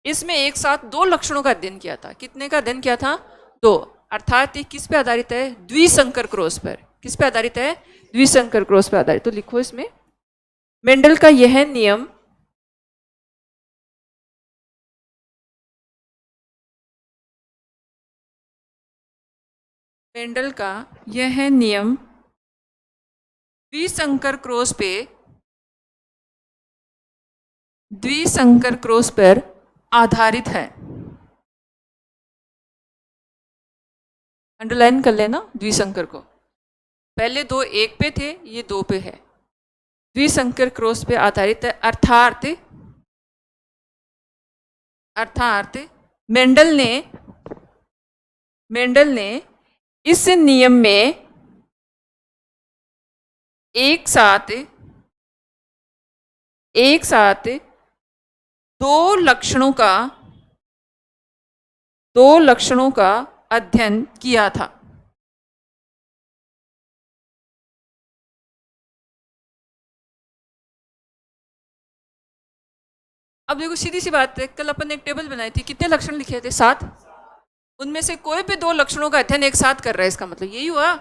इसमें एक साथ 2 लक्षणों का अध्ययन किया था। कितने का अध्ययन किया था, 2। अर्थात ये किस पे आधारित है, द्विसंकर क्रॉस पर। किस पे आधारित है, द्विसंकर क्रॉस पर आधारित। तो लिखो इसमें, मेंडल का यह नियम मेंडल का यह नियम द्विसंकर क्रॉस पर आधारित है। अंडरलाइन कर लेना द्विसंकर को, पहले 2 1 पे थे, ये 2 पे है। द्विसंकर क्रॉस पे आधारित है, अर्थात मेंडल ने इस नियम में एक साथ दो लक्षणों का अध्ययन किया था। अब देखो सीधी सी बात है, कल अपन ने एक टेबल बनाई थी, कितने लक्षण लिखे थे, 7। उनमें से कोई भी 2 लक्षणों का अध्ययन एक साथ कर रहा है, इसका मतलब यही हुआ।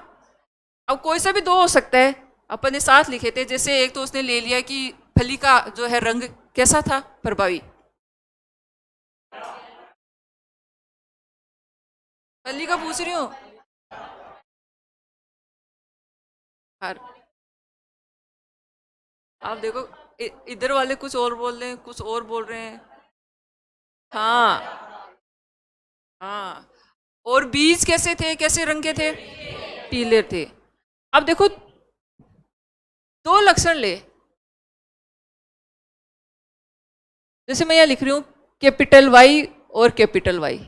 अब कोई सा भी 2 हो सकता है, अपन ने 7 लिखे थे। जैसे एक तो उसने ले लिया कि फली का जो है रंग कैसा था, प्रभावी, फली का पूछ रही हूँ। आप देखो, इधर वाले कुछ और बोल रहे हैं, कुछ और बोल रहे हैं। हाँ हाँ। और बीज कैसे थे, कैसे रंग के थे? पीले थे। अब देखो, दो लक्षण ले, जैसे मैं यहाँ लिख रही हूँ कैपिटल वाई और कैपिटल वाई,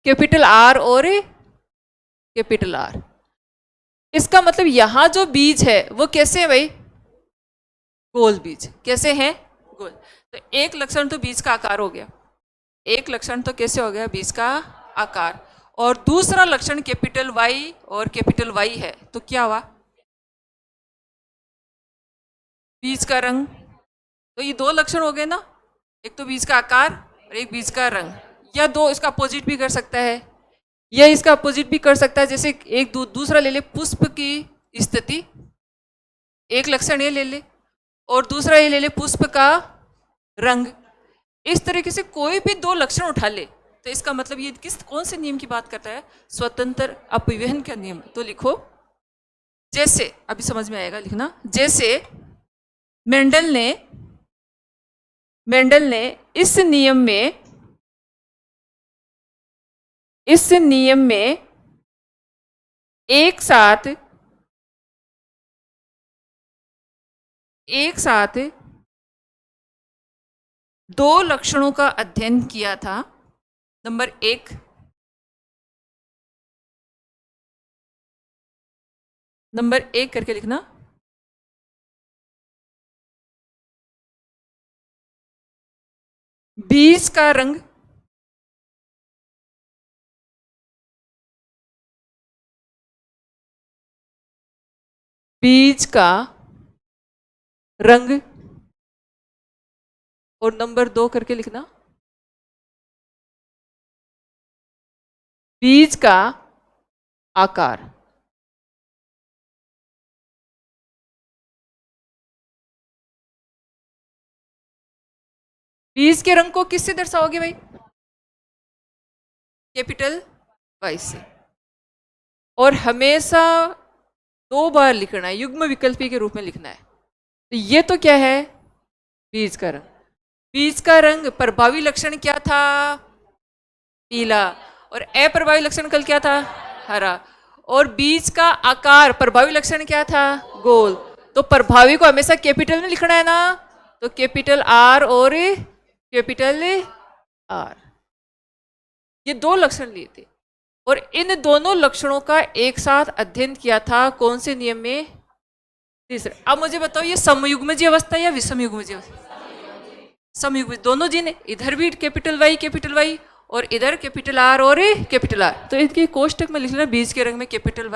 कैपिटल आर और कैपिटल आर। इसका मतलब यहां जो बीज है वो कैसे है भाई? गोल बीज। कैसे हैं? गोल। तो एक लक्षण तो बीज का आकार हो गया, एक लक्षण तो कैसे हो गया? बीज का आकार। और दूसरा लक्षण कैपिटल वाई और कैपिटल वाई है, तो क्या हुआ? बीज का रंग। तो ये दो लक्षण हो गए ना, एक तो बीज का आकार और एक बीज का रंग। या दो इसका अपोजिट भी कर सकता है, या इसका अपोजिट भी कर सकता है। जैसे एक दूसरा ले ले, पुष्प की स्थिति, एक लक्षण ये ले ले, और दूसरा ये ले ले पुष्प का रंग। इस तरीके से कोई भी दो लक्षण उठा ले, तो इसका मतलब ये कौन से नियम की बात करता है? स्वतंत्र अपव्ययन का नियम। तो लिखो, जैसे अभी समझ में आएगा लिखना। जैसे मेंडल ने इस नियम में एक साथ दो लक्षणों का अध्ययन किया था। नंबर एक करके लिखना। बीज का रंग, बीज का रंग। और नंबर 2 करके लिखना, बीज का आकार। बीज के रंग को किससे दर्शाओगे भाई? कैपिटल वाई से। और हमेशा दो बार लिखना है, युग्म विकल्पी के रूप में लिखना है। तो ये तो क्या है? बीज का रंग। बीज का रंग प्रभावी लक्षण क्या था? पीला। और अप्रभावी लक्षण कल क्या था? हरा। और बीज का आकार प्रभावी लक्षण क्या था? गोल। तो प्रभावी को हमेशा कैपिटल में लिखना है ना, तो कैपिटल आर और कैपिटल आर। ये दो लक्षण लिए थे, और इन दोनों लक्षणों का एक साथ अध्ययन किया था। कौन से नियम में? तीसरे। अब मुझे बताओ, ये समयुग्मजीय अवस्था या विषमयुग्मजीय अवस्था? समयुग्म। दोनों जिन, इधर भी कैपिटल वाई और इधर कैपिटल आर और कैपिटल आर। तो इनके कोष्टक में लिख लेना, बीज के रंग में कैपिटल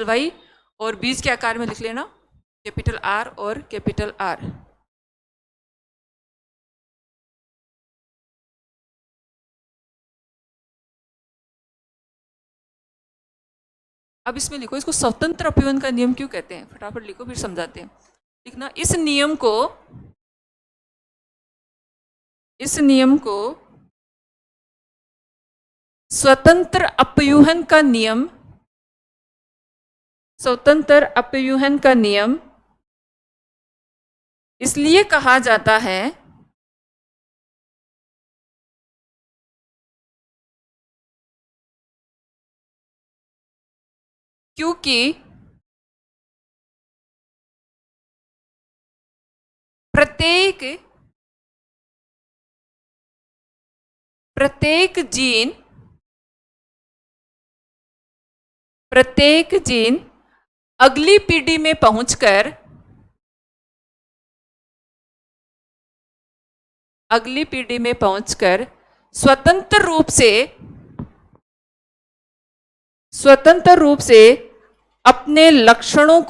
वाई, और बीज के आकार में लिख लेना कैपिटल आर और कैपिटल आर। अब इसमें लिखो, इसको स्वतंत्र अपव्ययन का नियम क्यों कहते हैं? फटाफट लिखो, फिर समझाते हैं। लिखना, इस नियम को स्वतंत्र अपव्यूहन का नियम इसलिए कहा जाता है क्योंकि प्रत्येक जीन अगली पीढ़ी में पहुंचकर स्वतंत्र रूप से अपने लक्षणों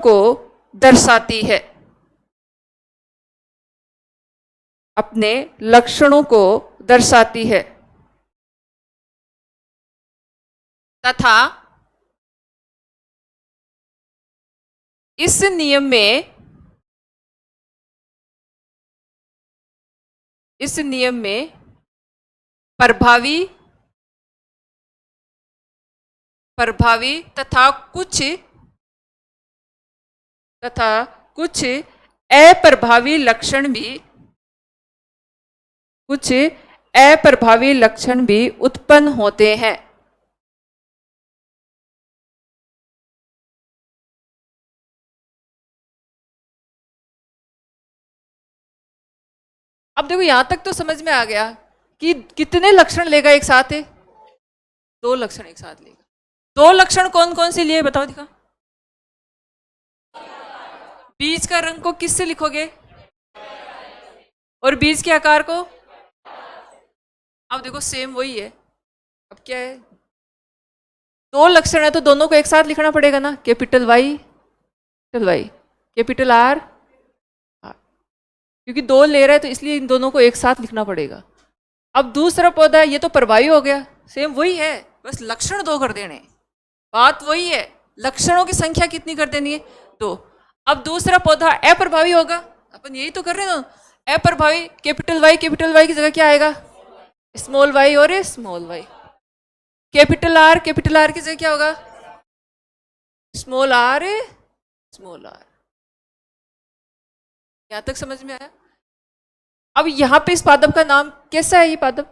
को दर्शाती है। अपने लक्षणों को दर्शाती है तथा इस नियम में प्रभावी तथा कुछ अप्रभावी लक्षण भी, कुछ अप्रभावी लक्षण भी उत्पन्न होते हैं। अब देखो यहां तक तो समझ में आ गया कि कितने लक्षण लेगा एक साथ है, 2 लक्षण एक साथ लेगा। 2 लक्षण कौन कौन से लिए बताओ दिखा। बीज का रंग को किससे लिखोगे, और बीज के आकार को। अब देखो सेम वही है। अब क्या है, 2 लक्षण है तो दोनों को एक साथ लिखना पड़ेगा ना, कैपिटल वाई कैपिटल आर, क्योंकि 2 ले रहा है तो इसलिए इन दोनों को एक साथ लिखना पड़ेगा। अब दूसरा पौधा है, ये तो प्रभावी हो गया, सेम वही है, बस लक्षण 2 कर देने, बात वही है, लक्षणों की संख्या कितनी कर देनी है, 2। अब दूसरा पौधा अप्रभावी होगा, अपन यही तो कर रहे हैं ना, अप्रभावी कैपिटल वाई की जगह क्या आएगा, स्मॉल वाई और स्मॉल वाई। कैपिटल आर की जगह क्या होगा, स्मॉल आर। यहां तक समझ में आया। अब यहां पे इस पादप का नाम कैसा है, ये पादप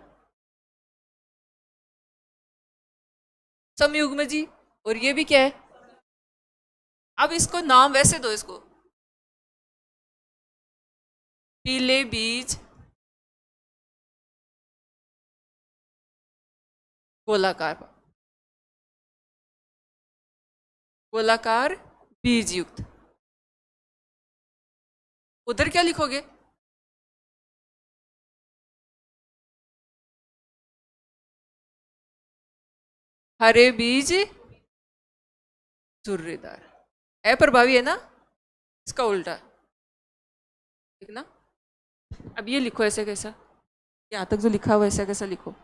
समयुग्म जी, और ये भी क्या है। अब इसको नाम वैसे दो, इसको पीले बीज गोलाकार बीज युक्त। उधर क्या लिखोगे, हरे बीज झुर्रीदार। अप्रभावी है ना, इसका उल्टा, ठीक ना। अब ये लिखो ऐसे कैसा, यहां तक जो लिखा हुआ ऐसा कैसा लिखो,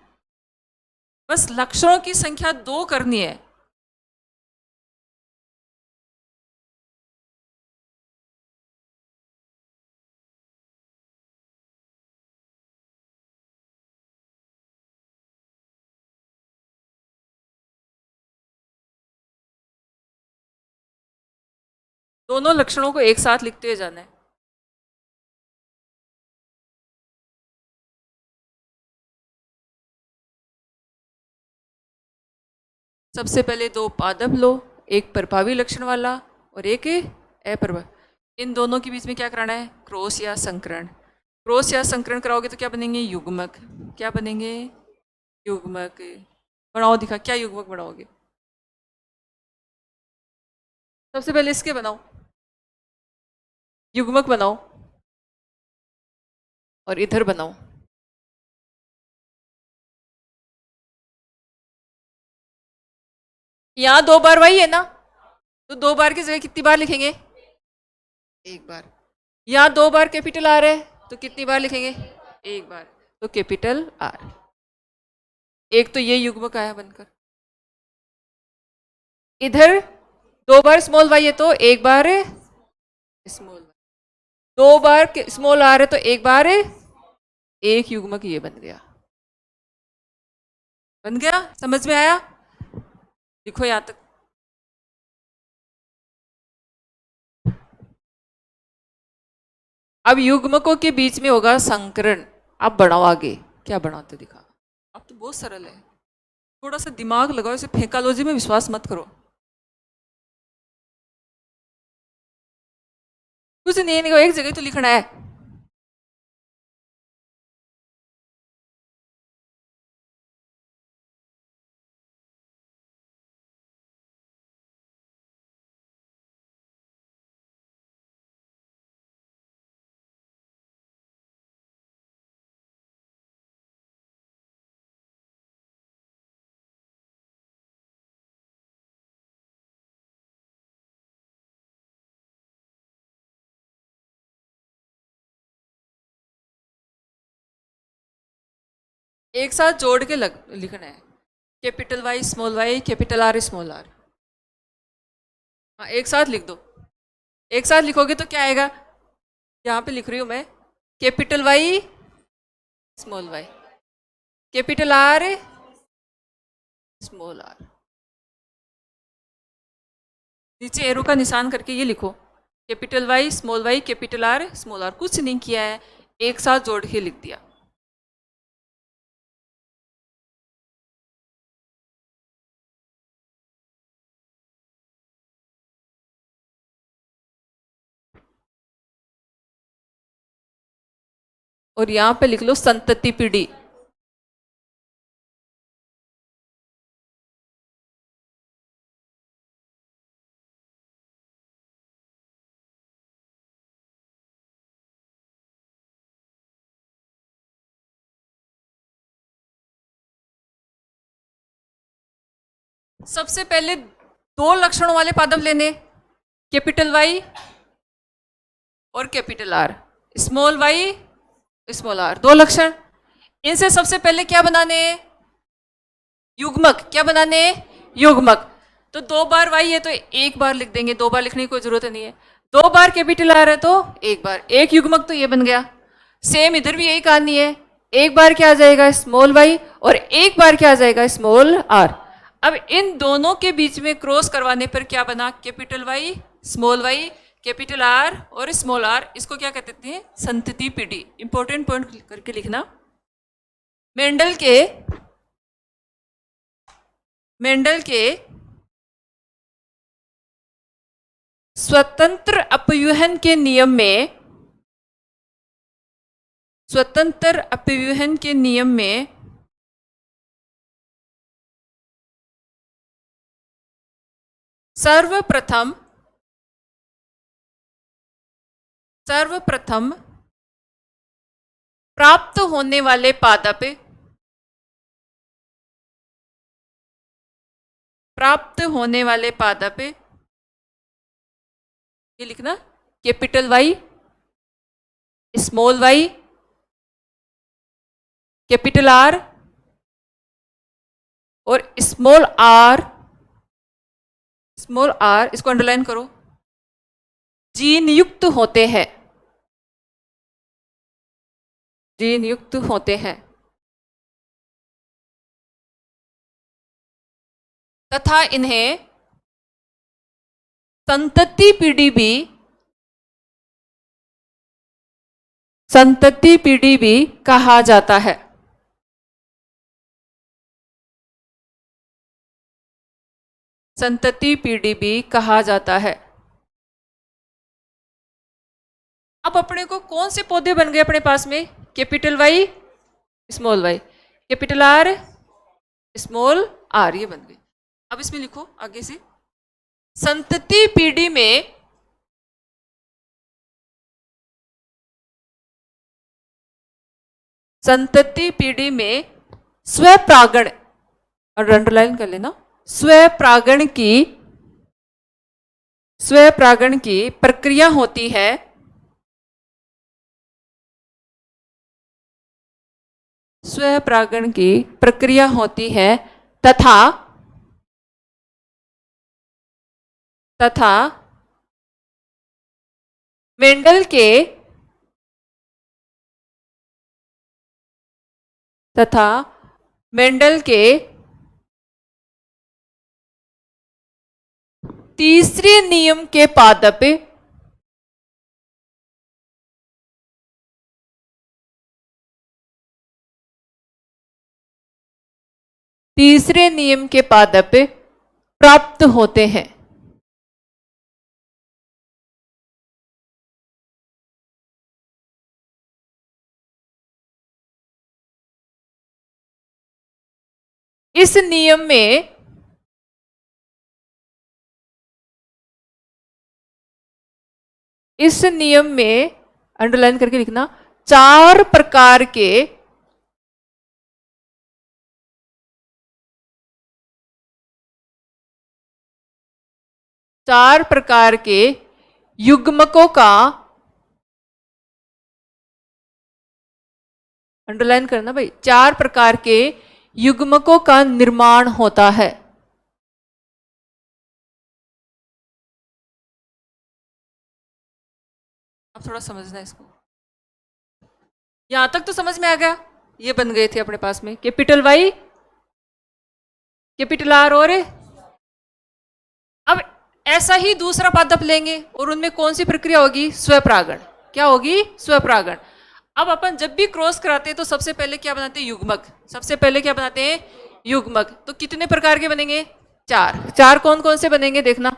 बस लक्षणों की संख्या 2 करनी है। दोनों लक्षणों को एक साथ लिखते हुए जाना है। सबसे पहले 2 पादप लो, एक प्रभावी लक्षण वाला और एक अप्रभावी। इन दोनों के बीच में क्या कराना है, क्रॉस या संकरण। क्रॉस या संकरण कराओगे तो क्या बनेंगे, युग्मक। क्या बनेंगे, युग्मक। बनाओ दिखा, क्या युग्मक बनाओगे, सबसे पहले इसके बनाओ, युग्मक बनाओ, और इधर बनाओ। यहां 2 बार वही है ना, तो 2 बार की जगह कितनी बार लिखेंगे, 1 बार। यहां 2 बार कैपिटल आर है तो कितनी बार लिखेंगे, 1 बार, तो कैपिटल आर। एक तो ये युग्मक आया बनकर। इधर 2 बार स्मॉल वाई है तो 1 बार स्मॉल वाई, 2 बार स्मॉल आर है तो 1 बार एक युग्मक, ये बन गया। समझ में आया, लिखो यहां तक। अब युग्मकों के बीच में होगा संकरण। आप बढ़ाओ आगे, क्या बढ़ाते दिखा। अब तो बहुत सरल है, थोड़ा सा दिमाग लगाओ, इसे फेकालॉजी में विश्वास मत करो। कुछ नहीं, एक जगह तो लिखना है। एक साथ जोड़ के लिखना है, capital Y small Y, capital R small R. हाँ, एक साथ लिख दो। एक साथ लिखोगे तो क्या आएगा, यहाँ पे लिख रही हूँ मैं, capital Y small Y, capital R small R. नीचे एरो का निशान करके ये लिखो, capital Y capital R small R, कुछ नहीं किया है, एक साथ जोड़ के लिख दिया। और यहां पे लिख लो संतति पीढ़ी। सबसे पहले दो लक्षणों वाले पादप लेने, कैपिटल वाई और capital R, small Y small R, दो लक्षण। इनसे सबसे पहले क्या बनाने, युग्मक। क्या बनाने, युग्मक। तो 2 बार वाई है तो एक बार लिख देंगे, 2 बार लिखने की कोई जरूरत नहीं है। 2 बार कैपिटल आर है तो एक बार, एक युग्मक तो ये बन गया। सेम इधर भी यही कहानी है, एक बार क्या आ जाएगा स्मॉल वाई और एक बार क्या आ जाएगा स्मॉल आर। अब इन दोनों के बीच में क्रॉस करवाने पर क्या बना, capital Y small Y capital R और स्मॉल आर। इसको क्या कहते हैं, संतति पीढ़ी। इंपॉर्टेंट पॉइंट करके लिखना। मेंडल के स्वतंत्र अपव्यूहन के नियम में, स्वतंत्र अपव्यूहन के नियम में सर्वप्रथम प्राप्त होने वाले पादप, प्राप्त होने वाले पादप, ये लिखना capital Y small Y capital R और स्मॉल आर, इसको अंडरलाइन करो, जीन युक्त होते हैं, जीन युक्त होते हैं तथा इन्हें संतति पीढ़ी भी कहा जाता है। संतति पीढ़ी भी कहा जाता है। अब अपने को कौन से पौधे बन गए अपने पास में, capital Y small Y capital R small R, ये बन गए। अब इसमें लिखो आगे से, संतति पीढ़ी में स्वपरागण, और अंडरलाइन कर लेना, स्वपरागण की प्रक्रिया होती है, स्वपरागण की प्रक्रिया होती है तथा मेंडल के तीसरे नियम के पादप, तीसरे नियम के पादप प्राप्त होते हैं। इस नियम में अंडरलाइन करके लिखना, 4 प्रकार के युग्मकों का, अंडरलाइन करना भाई, 4 प्रकार के युग्मकों का निर्माण होता है। अब थोड़ा समझना इसको, यहां तक तो समझ में आ गया। ये बन गए थे अपने पास में कैपिटल वाई कैपिटल आर और अब ऐसा ही दूसरा पादप लेंगे और उनमें कौन सी प्रक्रिया होगी? स्वपरागण। क्या होगी? स्वपरागण। अब अपन जब भी क्रॉस कराते हैं तो सबसे पहले क्या बनाते हैं? युग्मक। सबसे पहले क्या बनाते हैं? युग्मक। तो कितने प्रकार के बनेंगे? चार। चार कौन कौन से बनेंगे देखना।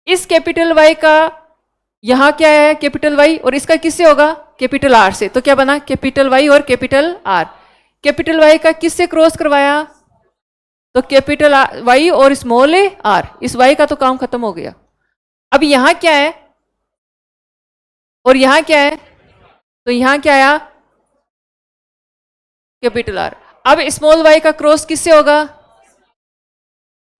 इस कैपिटल वाई का यहां क्या है? कैपिटल वाई, और इसका किससे होगा? कैपिटल आर से। तो क्या बना? कैपिटल वाई और कैपिटल आर। कैपिटल वाई का किससे क्रॉस करवाया? तो कैपिटल वाई और स्मॉल आर। इस वाई का तो काम खत्म हो गया। अब यहां क्या है और यहां क्या है? तो यहां क्या आया? Capital R. अब स्मॉल वाई का क्रॉस किससे होगा?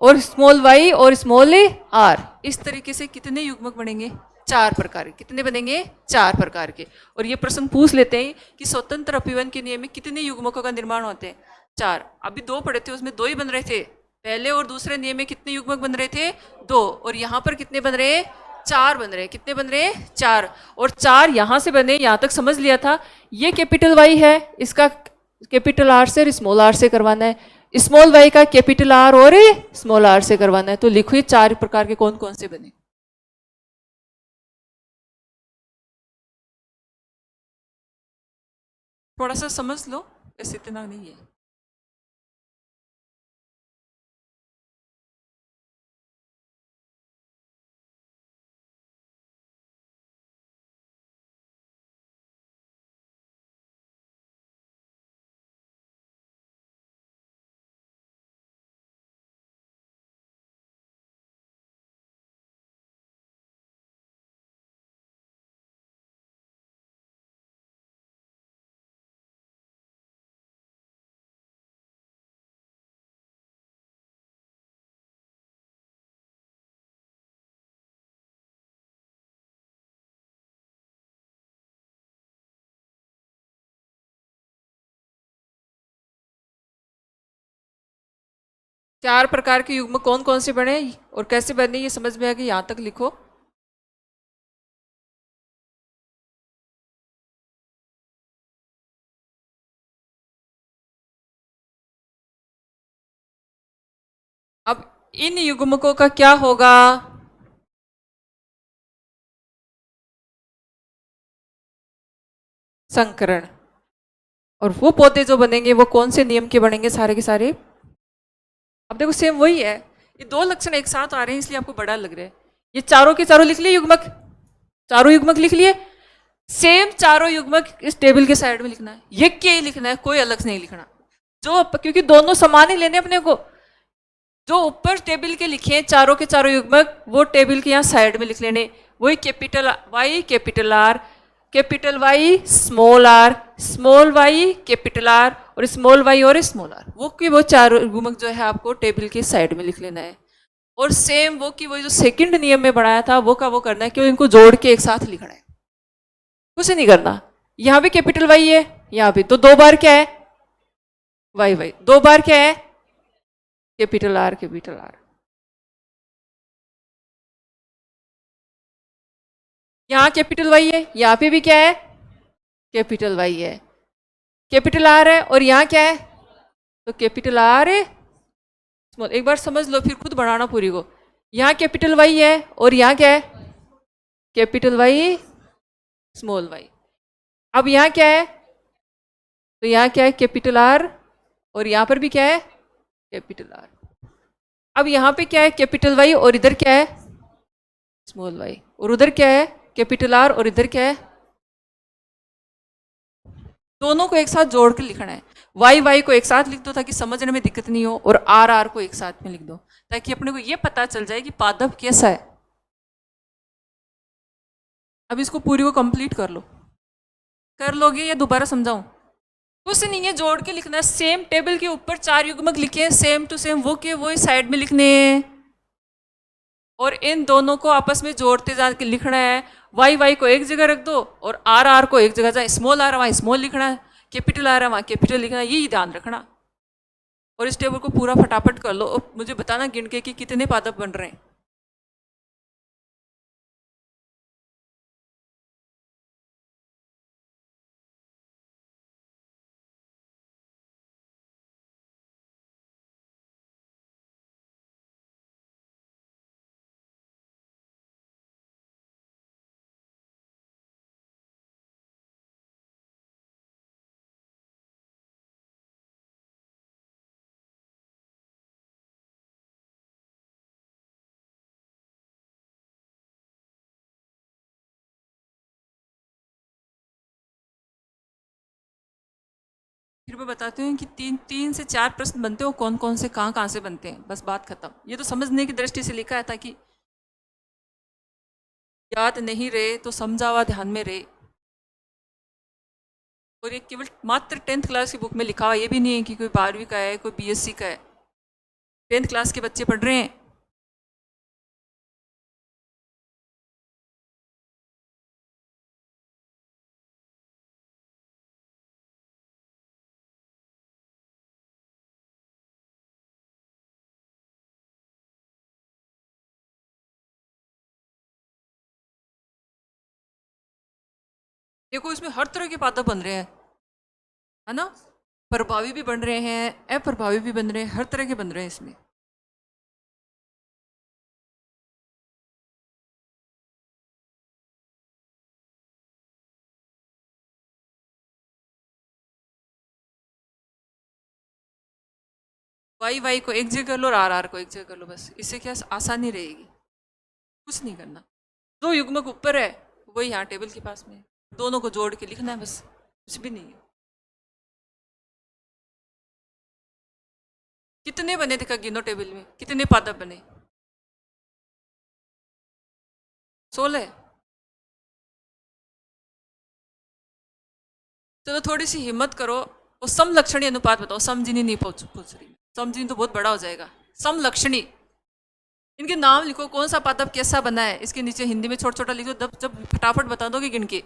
और स्मॉल वाई और स्मॉल आर। इस तरीके से कितने युग्मक बनेंगे? चार प्रकार के। कितने बनेंगे? चार प्रकार के। और ये प्रश्न पूछ लेते हैं कि स्वतंत्र अपीवन के नियम में कितने युग्मकों का निर्माण होते हैं? चार। अभी दो पढ़े थे, उसमें दो ही बन रहे थे। पहले और दूसरे नियम में कितने युग्मक बन रहे थे? दो। और यहां पर कितने बन रहे हैं? चार बन रहे हैं। कितने बन रहे हैं? चार। और चार यहां से बने, यहां तक समझ लिया था। ये कैपिटल वाई है, इसका कैपिटल आर से और स्मॉल आर से करवाना है। स्मॉल वाई का कैपिटल आर और स्मॉल आर से करवाना है। तो लिखो ये चार प्रकार के कौन कौन से बने। थोड़ा सा समझ लो, ऐसे इतना नहीं है। चार प्रकार के युग्म कौन कौन से बने और कैसे बने ये समझ में आ गया, यहां तक लिखो। अब इन युग्मकों का क्या होगा? संकरण। और वो पौधे जो बनेंगे वो कौन से नियम के बनेंगे? सारे के सारे। अब देखो सेम वही है। ये दो लक्षण एक साथ आ रहे हैं इसलिए आपको बड़ा लग रहा है। ये चारों के चारों लिख लिए युग्मक। चारों युग्मक लिख लिए। सेम चारों युग्मक इस टेबल के साइड में लिखना है। ये क्या ही लिखना है, कोई अलग से नहीं लिखना। जो क्योंकि दोनों समान ही लेने अपने को। जो ऊपर टेबल के लिखे हैं चारों के चारों युग्मक, वो टेबल के यहाँ साइड में लिख लेने। वही capital Y capital R, capital Y small R, small Y capital R, और स्मॉल वाई और स्मॉल आर। वो कि वो चारों युग्मक जो है आपको टेबल के साइड में लिख लेना है। और सेम वो कि वो जो सेकंड नियम में बनाया था वो का वो करना है कि इनको जोड़ के एक साथ लिखना है। कुछ नहीं करना। यहाँ भी कैपिटल वाई है, यहाँ भी, तो दो बार क्या है? Y Y. दो बार क्या है? Capital R capital R. यहाँ कैपिटल वाई है, यहाँ पे भी क्या है? कैपिटल वाई है। कैपिटल आर है और यहाँ क्या है? तो कैपिटल आर है स्मॉल। एक बार समझ लो फिर खुद बढ़ाना पूरी को। यहाँ कैपिटल वाई है और यहाँ क्या है? Capital Y small Y. अब यहाँ क्या है? तो यहाँ क्या है? कैपिटल आर, और यहाँ पर भी क्या है? Capital are. अब यहाँ पे क्या है? कैपिटल वाई, और इधर क्या है? Small Y. और उधर क्या है? कैपिटल आर, और इधर क्या है? दोनों को एक साथ जोड़ के लिखना है। वाई वाई को एक साथ लिख दो ताकि समझने में दिक्कत नहीं हो, और आर आर को एक साथ में लिख दो ताकि अपने को ये पता चल जाए कि पादप कैसा है। अब इसको पूरी को कंप्लीट कर लो। कर लोगे या दोबारा समझाऊं? कुछ नहीं है, जोड़ के लिखना है। सेम टेबल के ऊपर चार युग्मक लिखे हैं, सेम टू सेम वो के वो साइड में लिखने हैं, और इन दोनों को आपस में जोड़ते जाके लिखना है। वाई वाई को एक जगह रख दो और आर आर को एक जगह जाए। स्मॉल आर वहाँ स्मॉल लिखना है, कैपिटल आर वहाँ कैपिटल लिखना है, यही ध्यान रखना। और इस टेबल को पूरा फटाफट कर लो और मुझे बताना गिन के कि कितने पादप बन रहे हैं। फिर मैं बताती हूँ कि 3 से 4 प्रश्न बनते हो, कौन कौन से कहाँ से बनते हैं, बस बात खत्म। ये तो समझने की दृष्टि से लिखा है ताकि याद नहीं रहे तो समझा हुआ ध्यान में रहे। और ये केवल मात्र 10th क्लास की बुक में लिखा हुआ, ये भी नहीं है कि कोई 12वीं का है, कोई बीएससी का है। 10th क्लास के बच्चे पढ़ रहे हैं। देखो इसमें हर तरह के पादप बन रहे हैं, है ना। प्रभावी भी बन रहे हैं, अप्रभावी भी बन रहे हैं, हर तरह के बन रहे हैं इसमें। वाई वाई को एक जगह कर लो और आर को एक जगह कर लो, बस इससे क्या आसानी रहेगी। कुछ नहीं करना। जो युग्मक ऊपर है वही यहाँ टेबल के पास में है। दोनों को जोड़ के लिखना है, बस कुछ भी नहीं है। कितने बने देखा, गिनो टेबल में कितने पादप बने। 16। चलो थोड़ी सी हिम्मत करो, वो समलक्षणी अनुपात बताओ। समझनी नहीं पूछ रही, समझनी तो बहुत बड़ा हो जाएगा। समलक्षणी, इनके नाम लिखो, कौन सा पादप कैसा बना है, इसके नीचे हिंदी में छोटा छोटा लिखो, जब फटाफट बता दोगे गिन के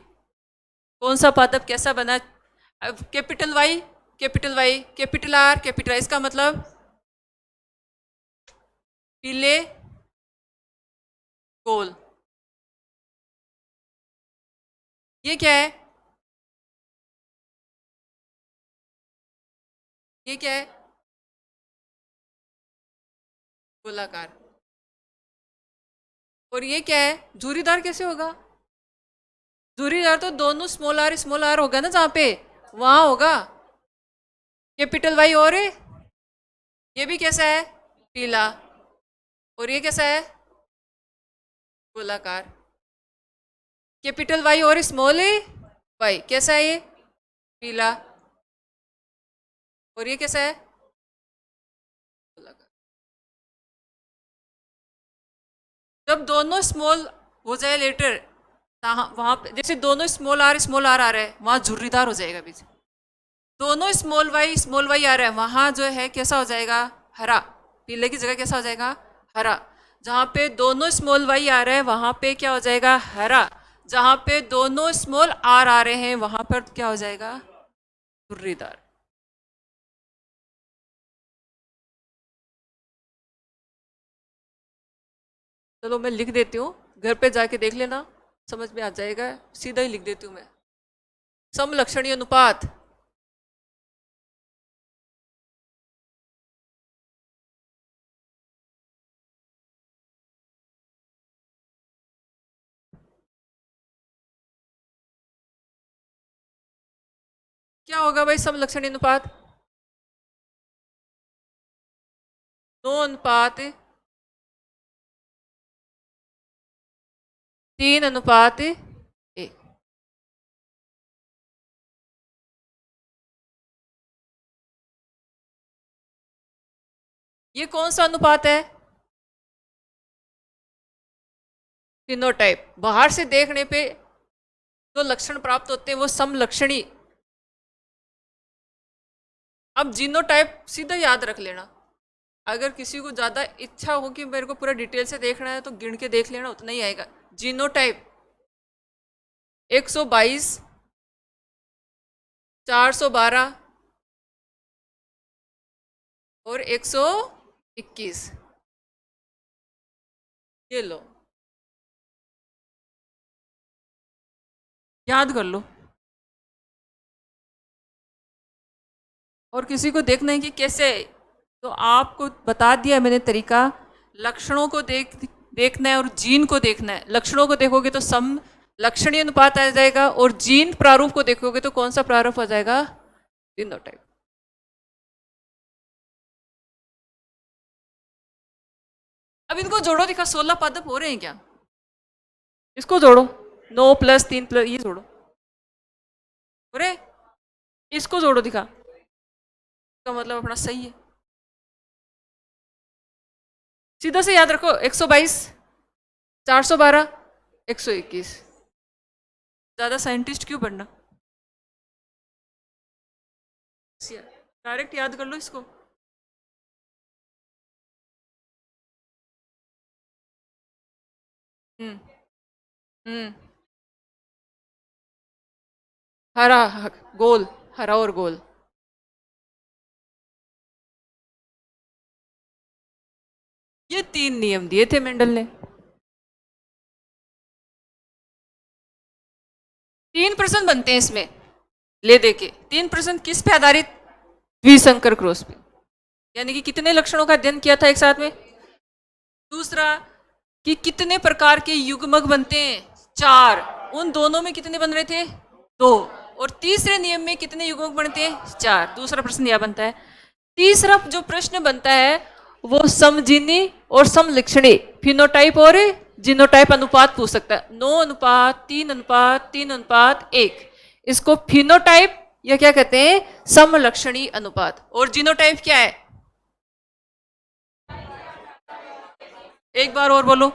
कौन सा पादप कैसा बना है। अब capital Y, capital Y, capital R, capital I, इसका मतलब पीले गोल। ये क्या है, ये क्या है, गोलाकार। और ये क्या है, झूरीदार कैसे होगा। झूरीदार तो दोनों स्मॉल आर होगा ना, जहां पे वहां होगा कैपिटल वाई। और ये भी कैसा है, पीला। और ये कैसा है, गोलाकार। कैपिटल वाई और स्मॉल वाई कैसा है, ये पीला। और ये कैसा है, गोलाकार। जब दोनों स्मॉल हो जाए लेटर, वहां पे जैसे दोनों स्मॉल आर आ रहा है, वहां झुर्रीदार हो जाएगा बीच। दोनों स्मॉल वाई आ रहा है, वहां जो है कैसा हो जाएगा, हरा। पीले की जगह कैसा हो जाएगा, हरा। जहां पे दोनों स्मॉल वाई आ रहा है वहां पे क्या हो जाएगा, हरा। जहां पे दोनों स्मॉल आर आ रहे हैं वहां पर क्या हो जाएगा, झुर्रीदार। चलो मैं लिख देती हूँ, घर पे जाके देख लेना, समझ में आ जाएगा। सीधा ही लिख देती हूँ मैं। समलक्षणी अनुपात, क्या होगा भाई समलक्षणी अनुपात, 9:3:1। ये कौन सा अनुपात है, फिनोटाइप। बाहर से देखने पे जो लक्षण प्राप्त होते हैं वो समलक्षणी। अब जीनोटाइप सीधा याद रख लेना। अगर किसी को ज़्यादा इच्छा हो कि मेरे को पूरा डिटेल से देखना है तो गिन के देख लेना, उतना ही आएगा। जीनोटाइप 122, 412 और 121। ये लो, याद कर लो। और किसी को देखना है कि कैसे, तो आपको बता दिया मैंने तरीका। लक्षणों को देखना है और जीन को देखना है। लक्षणों को देखोगे तो सम लक्षणीय अनुपात आ जाएगा, और जीन प्रारूप को देखोगे तो कौन सा प्रारूप आ जाएगा, फिनोटाइप। अब इनको जोड़ो, दिखा 16 पादप हो रहे हैं क्या, इसको जोड़ो। 9 + 3 + ये जोड़ो, हो रहे, इसको जोड़ो, दिखा का मतलब अपना सही है। सीधा से याद रखो, 122, 412, 121। ज्यादा साइंटिस्ट क्यों बनना, डायरेक्ट याद कर लो इसको। हम्म। हम्म। हरा, गोल, हरा और गोल। ये 3 नियम दिए थे मेंडल ने। 3 प्रश्न बनते हैं इसमें, ले दे के 3 प्रश्न किस पे आधारित, द्विसंकर क्रॉस पे। यानी कि कितने लक्षणों का अध्ययन किया था एक साथ में। दूसरा, कि कितने प्रकार के युग्मक बनते हैं, 4, उन दोनों में कितने बन रहे थे, 2। और तीसरे नियम में कितने युग्मक बनते हैं, 4। दूसरा प्रश्न यह बनता है। तीसरा जो प्रश्न बनता है वो समजीनी और समलक्षणी, फिनोटाइप और जीनोटाइप अनुपात पूछ सकता है। 9:3:3:3:1। इसको फिनोटाइप या क्या कहते हैं, समलक्षणी अनुपात। और जीनोटाइप क्या है, एक बार और बोलो।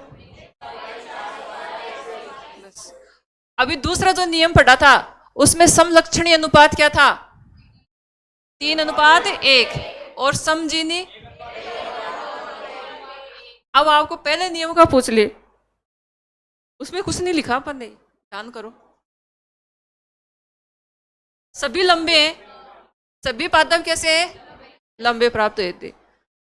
बस। अभी दूसरा जो नियम पढ़ा था उसमें समलक्षणी अनुपात क्या था, 3:1। और समजीनी, अब आपको पहले नियम का पूछ ले, उसमें कुछ नहीं लिखा पर नहीं, ध्यान करो। सभी लंबे हैं, सभी पादप कैसे हैं, लंबे प्राप्त हुए थे।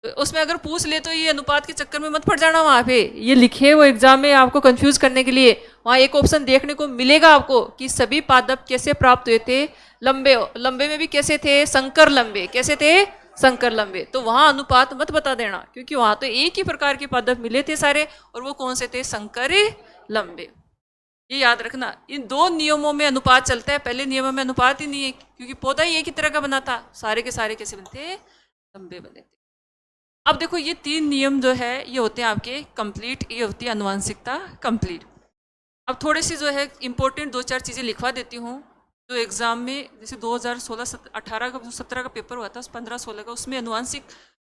तो उसमें अगर पूछ ले तो ये अनुपात के चक्कर में मत पड़ जाना, वहां पे ये लिखे वो एग्जाम में आपको कंफ्यूज करने के लिए। वहां एक ऑप्शन देखने को मिलेगा आपको कि सभी पादप कैसे प्राप्त हुए थे, लंबे, लंबे में भी कैसे थे, संकर लंबे, कैसे थे, संकर लंबे। तो वहां अनुपात मत बता देना, क्योंकि वहां तो एक ही प्रकार के पादप मिले थे सारे, और वो कौन से थे, संकर लंबे। ये याद रखना, इन 2 नियमों में अनुपात चलता है, पहले नियमों में अनुपात ही नहीं है, क्योंकि पौधा ही एक ही तरह का बना था, सारे के सारे कैसे बनते, लंबे बने थे। अब देखो ये 3 नियम जो है ये होते हैं आपके कंप्लीट, ये होती है अनुवांशिकता कंप्लीट। अब थोड़ी सी जो है इंपॉर्टेंट 2-4 चीज़ें लिखवा देती हूँ, जो एग्जाम में जैसे 2016-18 का, 17 का पेपर हुआ था, 15-16 का, उसमें अनुवांशिक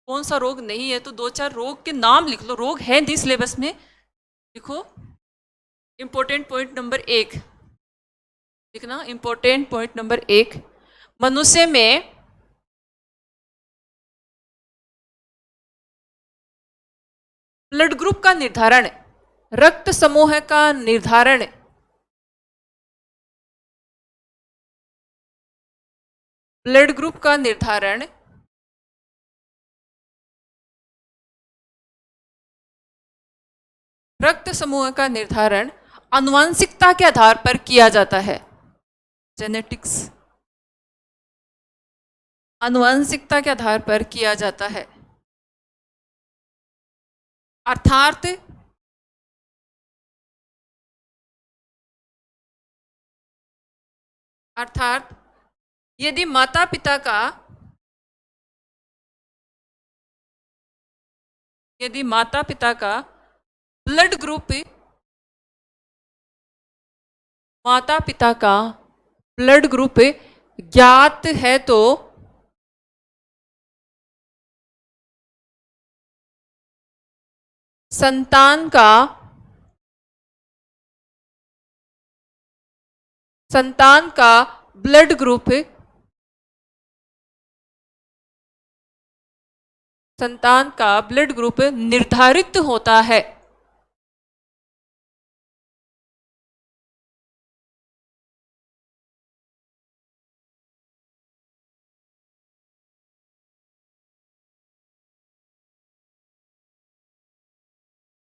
कौन सा रोग नहीं है, तो 2-4 रोग के नाम लिख लो, रोग है नहीं सिलेबस में। लिखो, इंपॉर्टेंट पॉइंट नंबर 1 लिखना, इंपॉर्टेंट पॉइंट नंबर 1, मनुष्य में ब्लड ग्रुप का निर्धारण, रक्त समूह का निर्धारण, ब्लड ग्रुप का निर्धारण रक्त समूह का निर्धारण आनुवंशिकता के आधार पर किया जाता है। जेनेटिक्स, आनुवंशिकता के आधार पर किया जाता है। अर्थात अर्थात यदि माता पिता का, यदि माता पिता का ब्लड ग्रुप, माता पिता का ब्लड ग्रुप ज्ञात है तो संतान का, संतान का ब्लड ग्रुप, संतान का ब्लड ग्रुप निर्धारित होता है।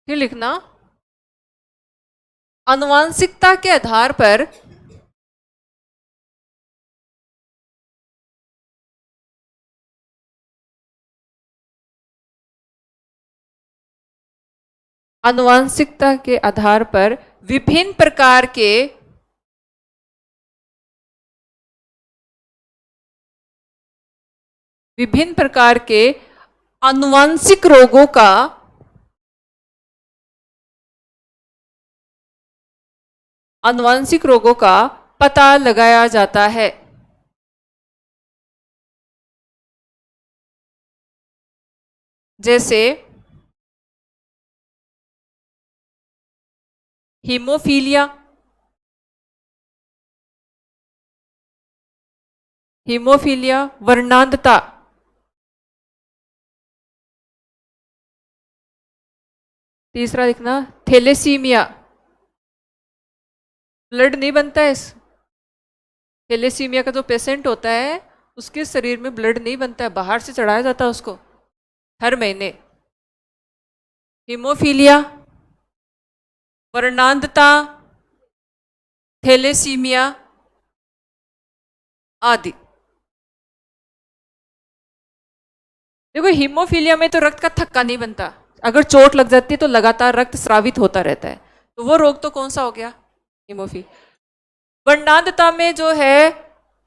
फिर लिखना, आनुवंशिकता के आधार पर आनुवंशिकता के आधार पर विभिन्न प्रकार के, विभिन्न प्रकार के आनुवंशिक रोगों का, आनुवंशिक रोगों का पता लगाया जाता है। जैसे हीमोफीलिया, हीमोफीलिया, वर्णांधता, तीसरा लिखना थैलेसीमिया, ब्लड नहीं बनता है। थैलेसीमिया का जो पेशेंट होता है उसके शरीर में ब्लड नहीं बनता है, बाहर से चढ़ाया जाता है उसको हर महीने। हीमोफीलिया, वर्णांधता, थैलेसीमिया आदि। देखो हीमोफीलिया में तो रक्त का थक्का नहीं बनता, अगर चोट लग जाती है तो लगातार रक्त स्रावित होता रहता है, तो वो रोग तो कौन सा हो गया, हीमोफीलिया। वर्णांधता में जो है